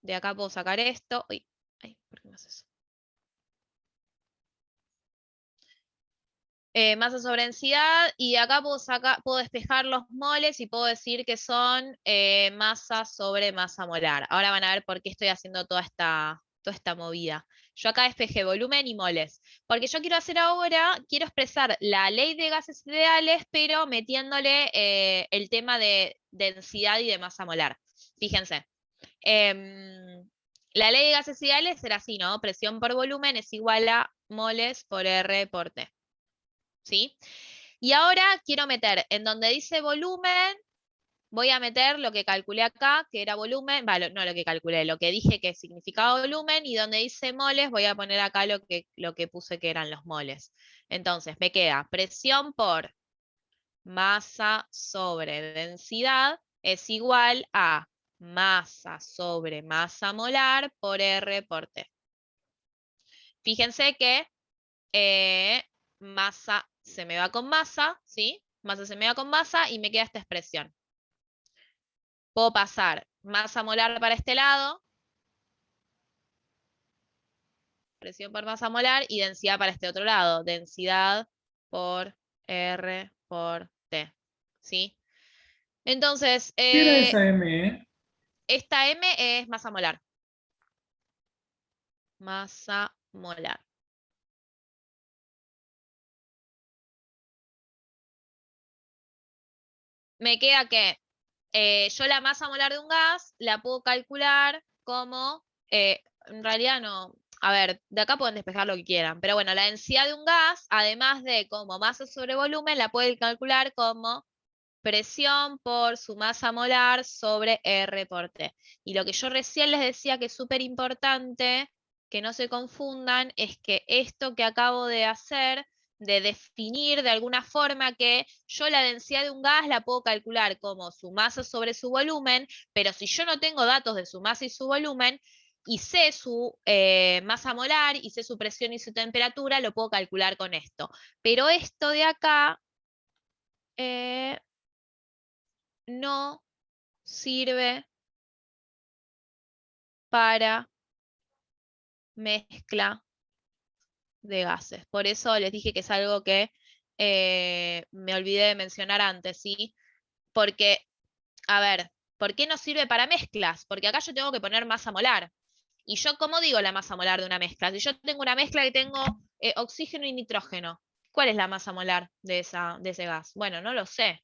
De acá puedo sacar esto. Uy, ay, ¿por qué me hace eso? Masa sobre densidad, y de acá puedo despejar los moles y puedo decir que son masa sobre masa molar. Ahora van a ver por qué estoy haciendo toda esta movida. Yo acá despejé volumen y moles, porque yo quiero hacer ahora, quiero expresar la ley de gases ideales, pero metiéndole el tema de densidad y de masa molar. Fíjense. La ley de gases ideales será así, ¿no? Presión por volumen es igual a moles por R por T. ¿Sí? Y ahora quiero meter, en donde dice volumen, voy a meter lo que calculé acá, que era volumen, vale, no lo que calculé, lo que dije que significaba volumen, y donde dice moles voy a poner acá lo que puse que eran los moles. Entonces me queda presión por masa sobre densidad es igual a masa sobre masa molar por R por T. Fíjense que masa se me va con masa, ¿sí? Masa se me va con masa y me queda esta expresión. Puedo pasar masa molar para este lado, presión por masa molar, y densidad para este otro lado, densidad por R por T, ¿sí? Entonces, ¿Qué era esa M? esta M es masa molar. Masa molar. Me queda que yo la masa molar de un gas la puedo calcular como, en realidad no, a ver, de acá pueden despejar lo que quieran, pero bueno, la densidad de un gas, además de como masa sobre volumen, la pueden calcular como presión por su masa molar sobre R por T. Y lo que yo recién les decía que es súper importante, que no se confundan, es que esto que acabo de hacer, de definir de alguna forma que yo la densidad de un gas la puedo calcular como su masa sobre su volumen, pero si yo no tengo datos de su masa y su volumen, y sé su masa molar, y sé su presión y su temperatura, lo puedo calcular con esto. Pero esto de acá no sirve para mezcla de gases. Por eso les dije que es algo que me olvidé de mencionar antes, ¿sí? Porque, a ver, ¿por qué no sirve para mezclas? Porque acá yo tengo que poner masa molar. Y yo, ¿cómo digo la masa molar de una mezcla? Si yo tengo una mezcla que tengo oxígeno y nitrógeno, ¿cuál es la masa molar de ese gas? Bueno, no lo sé.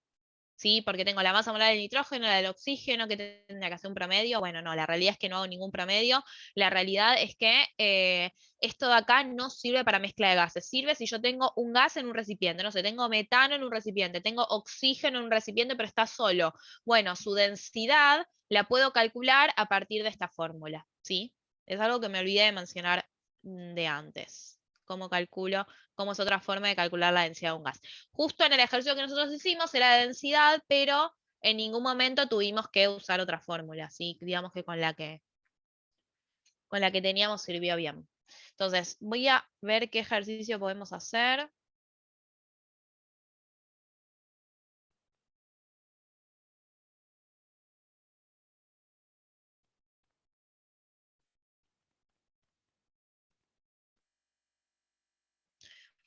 ¿Sí? Porque tengo la masa molar del nitrógeno, la del oxígeno, que tendría que hacer un promedio. Bueno, no, la realidad es que no hago ningún promedio. La realidad es que esto de acá no sirve para mezcla de gases. Sirve si yo tengo un gas en un recipiente. No sé, tengo metano en un recipiente, tengo oxígeno en un recipiente, pero está solo. Bueno, su densidad la puedo calcular a partir de esta fórmula, ¿sí? Es algo que me olvidé de mencionar de antes. ¿Cómo calculo? ¿Cómo es otra forma de calcular la densidad de un gas? Justo en el ejercicio que nosotros hicimos era de densidad, pero en ningún momento tuvimos que usar otra fórmula, ¿sí? Digamos que con la que teníamos sirvió bien. Entonces, voy a ver qué ejercicio podemos hacer.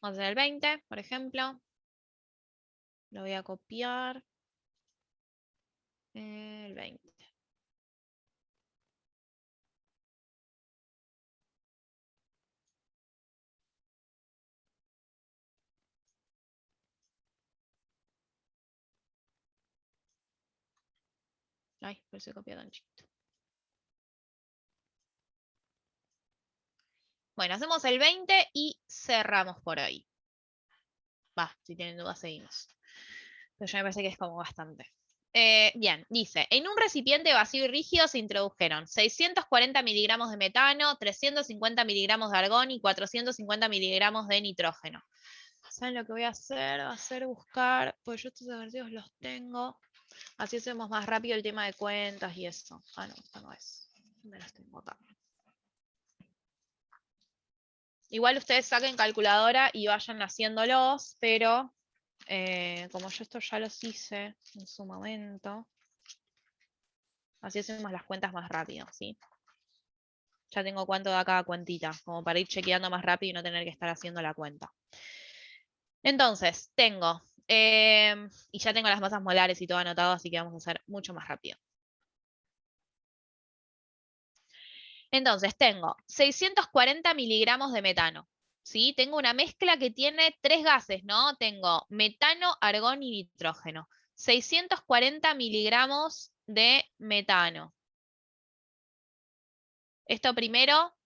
Vamos a hacer el 20, por ejemplo. Lo voy a copiar. El 20. Ay, por eso copié tan chiquito. Bueno, hacemos el 20 y cerramos por hoy. Va, si tienen dudas seguimos. Pero ya me parece que es como bastante. Bien, dice, en un recipiente vacío y rígido se introdujeron 640 miligramos de metano, 350 miligramos de argón y 450 miligramos de nitrógeno. ¿Saben lo que voy a hacer? Va a ser buscar, pues yo estos ejercicios los tengo, así hacemos más rápido el tema de cuentas y eso. Ah, no, esta no es. Me las tengo acá. Igual ustedes saquen calculadora y vayan haciéndolos, pero como yo esto ya los hice en su momento, así hacemos las cuentas más rápido, ¿sí? Ya tengo cuánto da cada cuentita, como para ir chequeando más rápido y no tener que estar haciendo la cuenta. Entonces, tengo, y ya tengo las masas molares y todo anotado, así que vamos a hacer mucho más rápido. Entonces, tengo 640 miligramos de metano, ¿sí? Tengo una mezcla que tiene 3 gases, ¿no? Tengo metano, argón y nitrógeno. 640 miligramos de metano. Esto primero,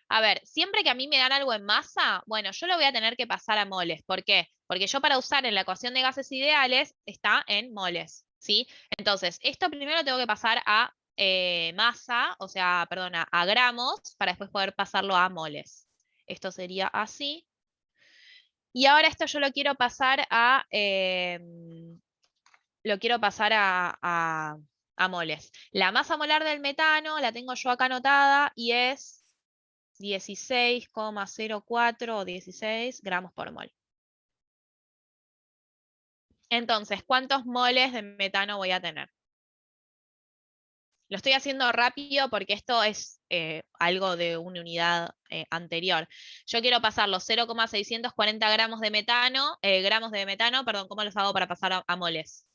a ver, siempre que a mí me dan algo en masa, bueno, yo lo voy a tener que pasar a moles. ¿Por qué? Porque yo para usar en la ecuación de gases ideales está en moles, ¿sí? Entonces, esto primero lo tengo que pasar a masa, o sea, perdona, a gramos, para después poder pasarlo a moles. Esto sería así. Y ahora esto yo lo quiero pasar a, a moles. La masa molar del metano la tengo yo acá anotada y es 16,04 o 16 gramos por mol. Entonces, ¿cuántos moles de metano voy a tener? Lo estoy haciendo rápido porque esto es algo de una unidad anterior. Yo quiero pasar los 0,640 gramos de metano, perdón, ¿cómo los hago para pasar a moles?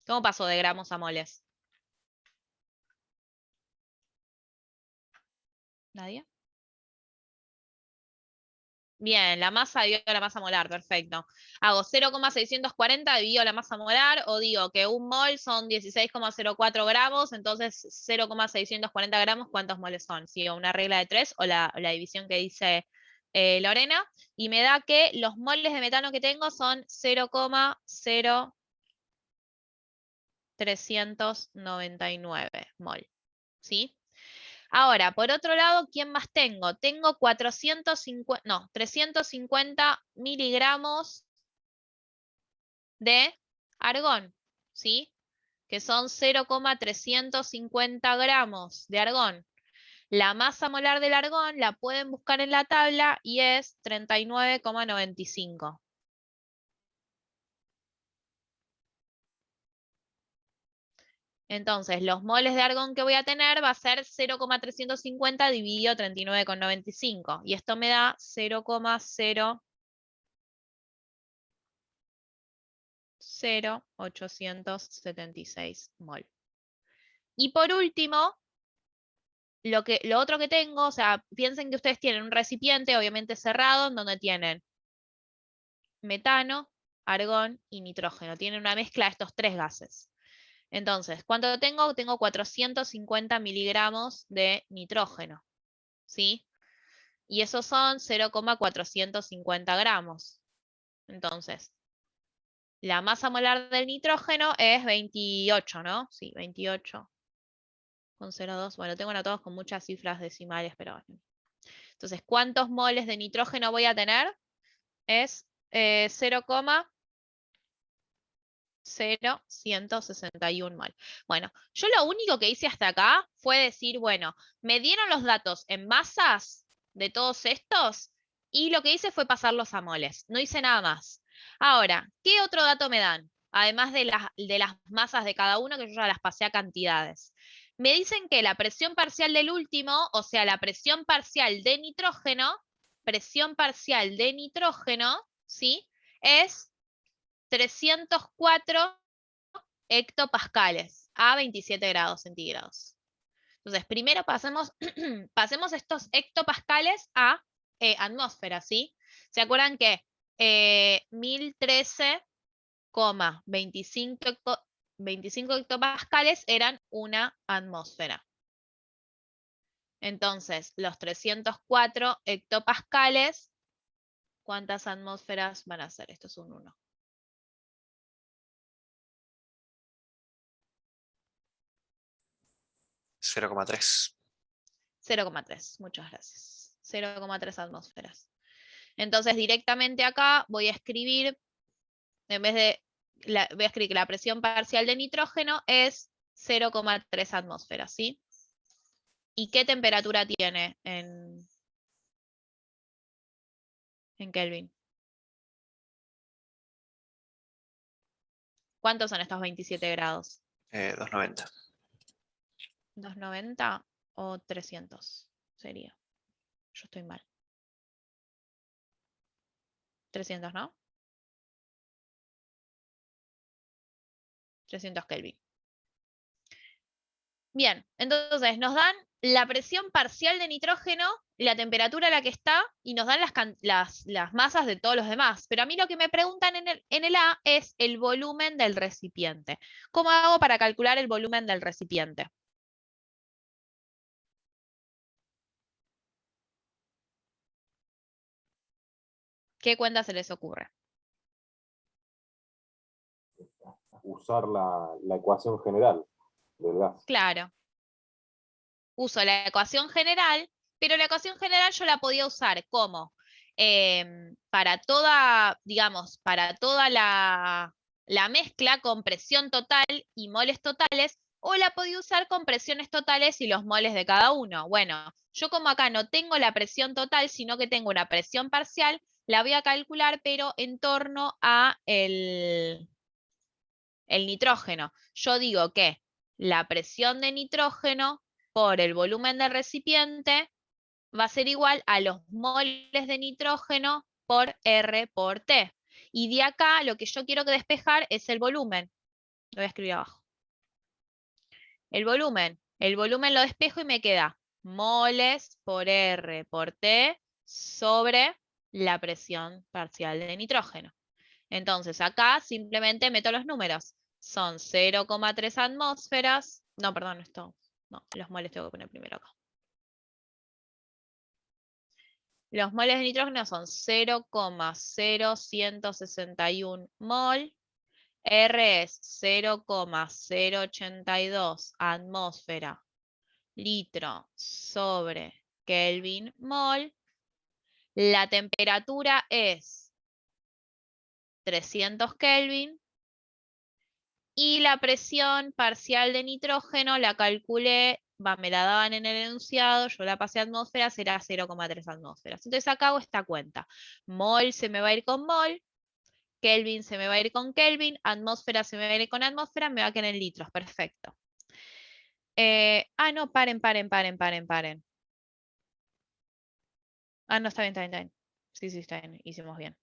¿Cómo paso de gramos a moles? ¿Nadie? Bien, la masa dividido la masa molar, perfecto. Hago 0,640 dividido la masa molar, o digo que un mol son 16,04 gramos, entonces 0,640 gramos, ¿cuántos moles son? ¿Sigo una regla de 3 o la división que dice Lorena? Y me da que los moles de metano que tengo son 0,0399 mol, ¿sí? Ahora, por otro lado, ¿quién más tengo? Tengo 350 miligramos de argón, ¿sí? Que son 0,350 gramos de argón. La masa molar del argón la pueden buscar en la tabla y es 39,95. Entonces, los moles de argón que voy a tener va a ser 0,350 dividido 39,95. Y esto me da 0,0876 mol. Y por último, lo otro que tengo, o sea, piensen que ustedes tienen un recipiente, obviamente cerrado, en donde tienen metano, argón y nitrógeno. Tienen una mezcla de estos 3 gases. Entonces, ¿cuánto tengo? Tengo 450 miligramos de nitrógeno, ¿sí? Y esos son 0,450 gramos. Entonces, la masa molar del nitrógeno es 28, ¿no? Sí, 28,02. Bueno, tengo anotados con muchas cifras decimales, pero bueno. Entonces, ¿cuántos moles de nitrógeno voy a tener? Es 0,0161 mol. Bueno, yo lo único que hice hasta acá fue decir, bueno, me dieron los datos en masas de todos estos y lo que hice fue pasarlos a moles. No hice nada más. Ahora, ¿qué otro dato me dan? Además de las masas de cada uno, que yo ya las pasé a cantidades. Me dicen que la presión parcial del último, o sea, la presión parcial de nitrógeno, ¿sí? Es 304 hectopascales a 27 grados centígrados. Entonces, primero pasemos estos hectopascales a atmósfera, ¿sí? ¿Se acuerdan que 1013,25 hectopascales eran una atmósfera? Entonces, los 304 hectopascales, ¿cuántas atmósferas van a ser? Esto es un 1. 0,3. 0,3, muchas gracias. 0,3 atmósferas. Entonces, directamente acá voy a escribir, en vez de, voy a escribir que la presión parcial de nitrógeno es 0,3 atmósferas, ¿sí? ¿Y qué temperatura tiene en Kelvin? ¿Cuántos son estos 27 grados? 290. ¿290 o 300 sería? Yo estoy mal. 300, ¿no? 300 Kelvin. Bien, entonces nos dan la presión parcial de nitrógeno, la temperatura a la que está, y nos dan las masas de todos los demás. Pero a mí lo que me preguntan en el A es el volumen del recipiente. ¿Cómo hago para calcular el volumen del recipiente? ¿Qué cuenta se les ocurre? Usar la ecuación general del gas. Claro. Uso la ecuación general, pero la ecuación general yo la podía usar como para toda, digamos, para toda la mezcla con presión total y moles totales, o la podía usar con presiones totales y los moles de cada uno. Bueno, yo como acá no tengo la presión total, sino que tengo una presión parcial, la voy a calcular, pero en torno a el nitrógeno. Yo digo que la presión de nitrógeno por el volumen del recipiente va a ser igual a los moles de nitrógeno por R por T. Y de acá lo que yo quiero despejar es el volumen. Lo voy a escribir abajo. El volumen lo despejo y me queda moles por R por T sobre la presión parcial de nitrógeno. Entonces acá simplemente meto los números. Son 0,3 atmósferas. No, perdón, esto. No, los moles tengo que poner primero acá. Los moles de nitrógeno son 0,0161 mol. R es 0,082 atmósfera litro sobre Kelvin mol. La temperatura es 300 Kelvin. Y la presión parcial de nitrógeno la calculé, me la daban en el enunciado, yo la pasé a atmósferas, será 0,3 atmósferas. Entonces acá hago esta cuenta. Mol se me va a ir con mol, Kelvin se me va a ir con Kelvin, atmósfera se me va a ir con atmósfera, me va a quedar en litros, perfecto. No, paren. No, está bien. Sí, está bien, hicimos bien.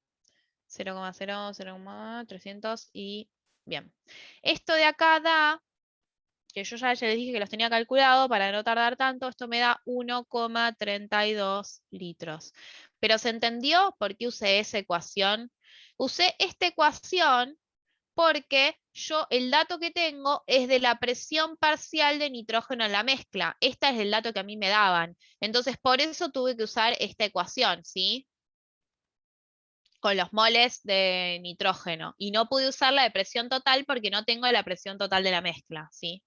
0,0, 0,300 y bien. Esto de acá da, que yo ya les dije que los tenía calculado para no tardar tanto, esto me da 1,32 litros. Pero ¿se entendió por qué usé esa ecuación? Usé esta ecuación porque yo el dato que tengo es de la presión parcial de nitrógeno en la mezcla. Este es el dato que a mí me daban. Entonces, por eso tuve que usar esta ecuación, ¿sí? Con los moles de nitrógeno. Y no pude usar la de presión total porque no tengo la presión total de la mezcla, ¿sí?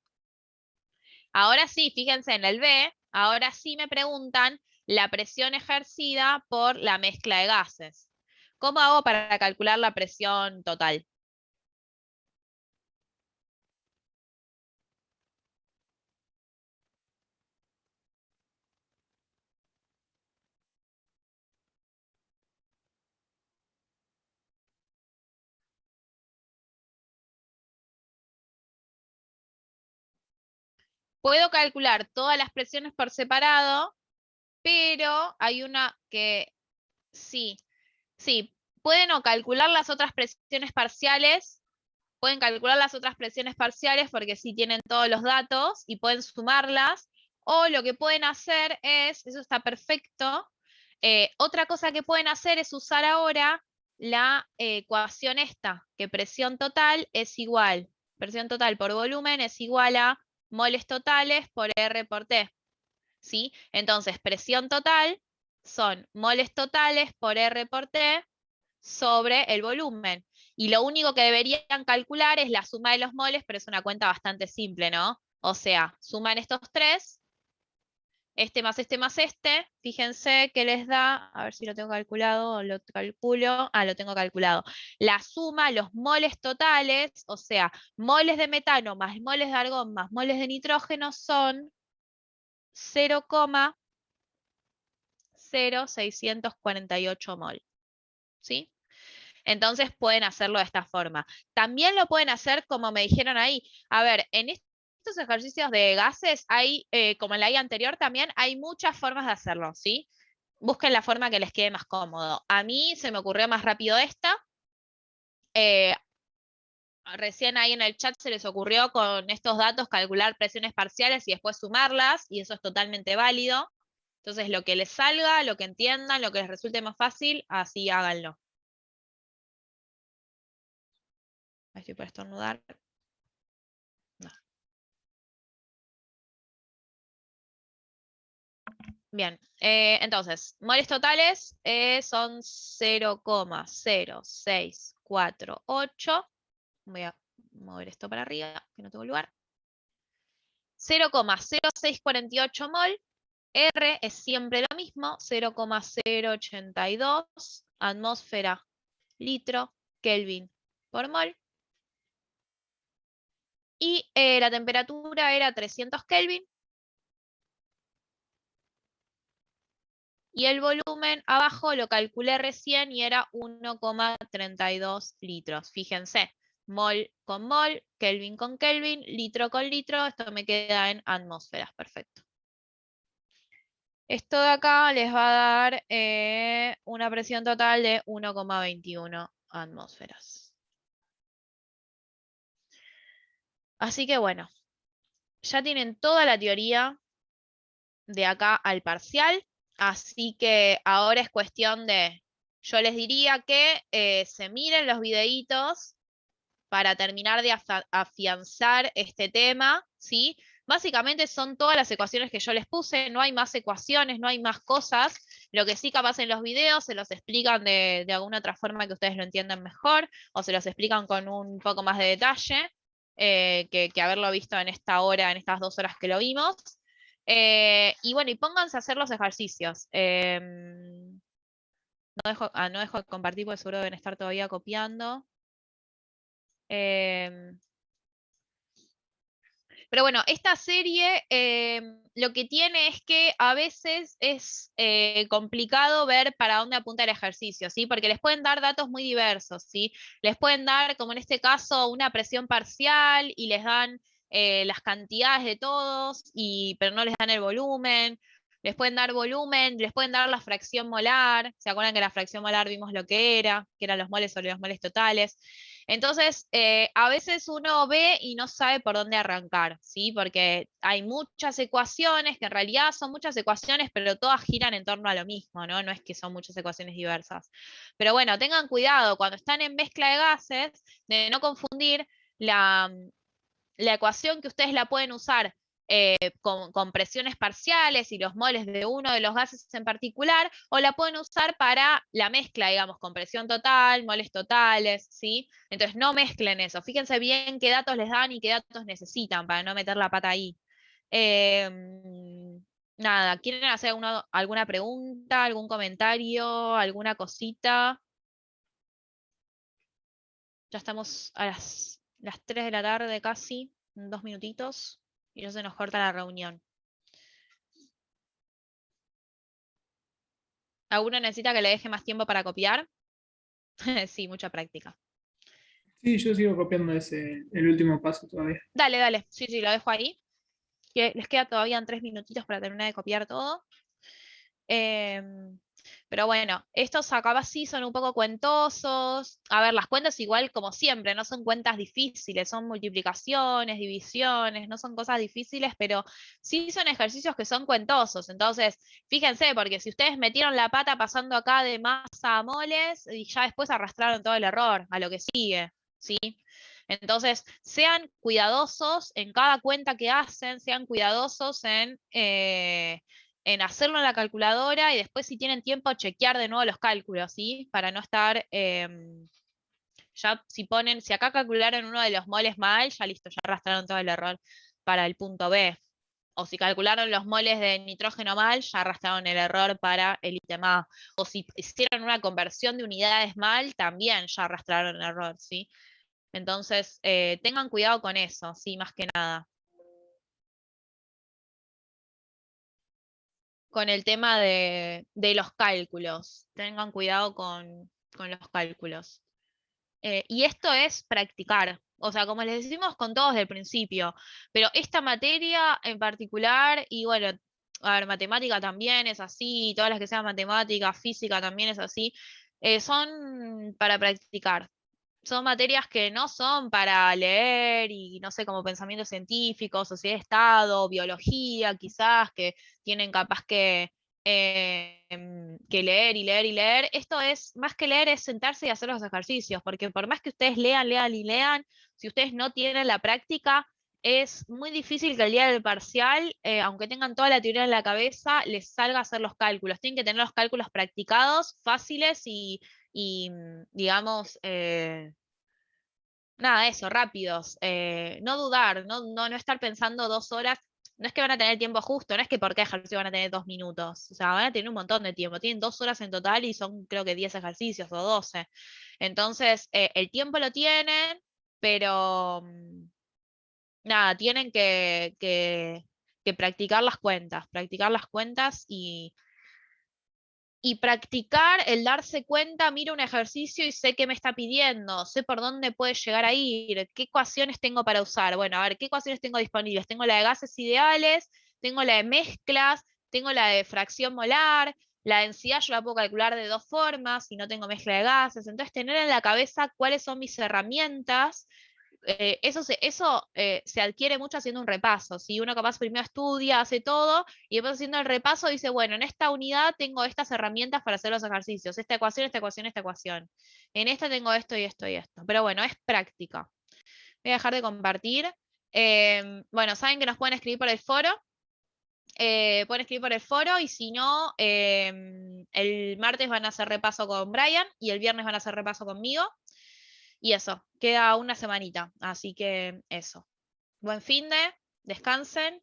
Ahora sí, fíjense en el B, ahora sí me preguntan la presión ejercida por la mezcla de gases. ¿Cómo hago para calcular la presión total? Puedo calcular todas las presiones por separado, pero hay una que sí, pueden o calcular las otras presiones parciales, pueden calcular las otras presiones parciales porque sí tienen todos los datos y pueden sumarlas, o lo que pueden hacer es, eso está perfecto, otra cosa que pueden hacer es usar ahora la ecuación esta, que presión total por volumen es igual a moles totales por R por T. ¿Sí? Entonces, presión total son moles totales por R por T sobre el volumen. Y lo único que deberían calcular es la suma de los moles, pero es una cuenta bastante simple, ¿no? O sea, suman estos tres este más este más este, fíjense que les da, a ver si lo tengo calculado o lo calculo, lo tengo calculado. La suma, los moles totales, o sea, moles de metano más moles de argón más moles de nitrógeno son 0,0648 mol. ¿Sí? Entonces pueden hacerlo de esta forma. También lo pueden hacer como me dijeron ahí. A ver, en estos ejercicios de gases hay, como en la I anterior también, hay muchas formas de hacerlo, ¿sí? Busquen la forma que les quede más cómodo. A mí se me ocurrió más rápido esta. Recién ahí en el chat se les ocurrió con estos datos calcular presiones parciales y después sumarlas, y eso es totalmente válido. Entonces, lo que les salga, lo que entiendan, lo que les resulte más fácil, así háganlo. Ahí estoy por estornudar. No. Bien, entonces, moles totales son 0,0648. Voy a mover esto para arriba, que no tengo lugar. 0,0648 mol. R es siempre lo mismo, 0,082 atmósfera, litro, Kelvin por mol. Y la temperatura era 300 Kelvin. Y el volumen abajo lo calculé recién y era 1,32 litros. Fíjense, mol con mol, Kelvin con Kelvin, litro con litro. Esto me queda en atmósferas, perfecto. Esto de acá les va a dar una presión total de 1,21 atmósferas. Así que bueno, ya tienen toda la teoría de acá al parcial, así que ahora es cuestión de, yo les diría que se miren los videitos para terminar de afianzar este tema, ¿sí? Básicamente son todas las ecuaciones que yo les puse, no hay más ecuaciones, no hay más cosas. Lo que sí capaz en los videos se los explican de alguna otra forma que ustedes lo entiendan mejor, o se los explican con un poco más de detalle que haberlo visto en esta hora, en estas 2 horas que lo vimos. Y bueno, y pónganse a hacer los ejercicios. No dejo de compartir porque seguro deben estar todavía copiando. Pero bueno, esta serie lo que tiene es que a veces es complicado ver para dónde apunta el ejercicio, ¿sí? Porque les pueden dar datos muy diversos, ¿sí? Les pueden dar, como en este caso, una presión parcial y les dan las cantidades de todos, pero no les dan el volumen. Les pueden dar volumen, les pueden dar la fracción molar. ¿Se acuerdan que la fracción molar vimos lo que eran los moles sobre los moles totales? Entonces, a veces uno ve y no sabe por dónde arrancar, ¿sí? Porque hay muchas ecuaciones, que en realidad son muchas ecuaciones, pero todas giran en torno a lo mismo, ¿no? No es que son muchas ecuaciones diversas. Pero bueno, tengan cuidado cuando están en mezcla de gases, de no confundir la ecuación que ustedes la pueden usar con presiones parciales y los moles de uno de los gases en particular, o la pueden usar para la mezcla, digamos, con presión total, moles totales, ¿sí? Entonces no mezclen eso. Fíjense bien qué datos les dan y qué datos necesitan para no meter la pata ahí. Nada, ¿quieren hacer alguna pregunta, algún comentario, alguna cosita? Ya estamos a las 3 de la tarde casi, en 2 minutitos, y ya se nos corta la reunión. ¿Alguno necesita que le deje más tiempo para copiar? Sí, mucha práctica. Sí, yo sigo copiando el último paso todavía. Dale, dale. Sí, lo dejo ahí. Que les queda todavía en 3 minutitos para terminar de copiar todo. Pero bueno, estos acá sí son un poco cuentosos. A ver, las cuentas igual como siempre, no son cuentas difíciles, son multiplicaciones, divisiones, no son cosas difíciles, pero sí son ejercicios que son cuentosos. Entonces, fíjense, porque si ustedes metieron la pata pasando acá de masa a moles y ya después arrastraron todo el error a lo que sigue, ¿sí? Entonces, sean cuidadosos en cada cuenta que hacen, sean cuidadosos en hacerlo en la calculadora y después si tienen tiempo chequear de nuevo los cálculos, ¿sí? Para no estar, ya si acá calcularon uno de los moles mal, ya listo, ya arrastraron todo el error para el punto B. O si calcularon los moles de nitrógeno mal, ya arrastraron el error para el ítem A. O si hicieron una conversión de unidades mal, también ya arrastraron el error, ¿sí? Entonces, tengan cuidado con eso, sí, más que nada. Con el tema de los cálculos. Tengan cuidado con los cálculos. Y esto es practicar. O sea, como les decimos con todos desde el principio. Pero esta materia en particular, y bueno, a ver, matemática también es así, todas las que sean matemática, física también es así, son para practicar. Son materias que no son para leer y no sé, como pensamiento científico, sociedad de Estado, biología, quizás, que tienen capaz que leer y leer y leer. Esto es, más que leer, es sentarse y hacer los ejercicios, porque por más que ustedes lean, lean y lean, si ustedes no tienen la práctica, es muy difícil que el día del parcial, aunque tengan toda la teoría en la cabeza, les salga a hacer los cálculos. Tienen que tener los cálculos practicados, fáciles y digamos, nada, eso, rápidos. No dudar, no estar pensando 2 horas. No es que van a tener tiempo justo, no es que por cada ejercicio van a tener 2 minutos. O sea, van a tener un montón de tiempo. Tienen 2 horas en total y son creo que 10 ejercicios o 12. Entonces, el tiempo lo tienen, pero nada, tienen que practicar las cuentas y practicar el darse cuenta, miro un ejercicio y sé qué me está pidiendo, sé por dónde puede llegar a ir, qué ecuaciones tengo para usar. Bueno, a ver, ¿qué ecuaciones tengo disponibles? Tengo la de gases ideales, tengo la de mezclas, tengo la de fracción molar, la densidad yo la puedo calcular de 2 formas si no tengo mezcla de gases. Entonces, tener en la cabeza cuáles son mis herramientas. Eso se adquiere mucho haciendo un repaso. Si uno capaz primero estudia, hace todo, y después haciendo el repaso dice, bueno, en esta unidad tengo estas herramientas para hacer los ejercicios, esta ecuación, esta ecuación, esta ecuación. En esta tengo esto y esto y esto. Pero bueno, es práctica. Voy a dejar de compartir. Bueno, saben que nos pueden escribir por el foro. Pueden escribir por el foro y si no, el martes van a hacer repaso con Brian y el viernes van a hacer repaso conmigo. Y eso, queda una semanita, así que eso. Buen finde, descansen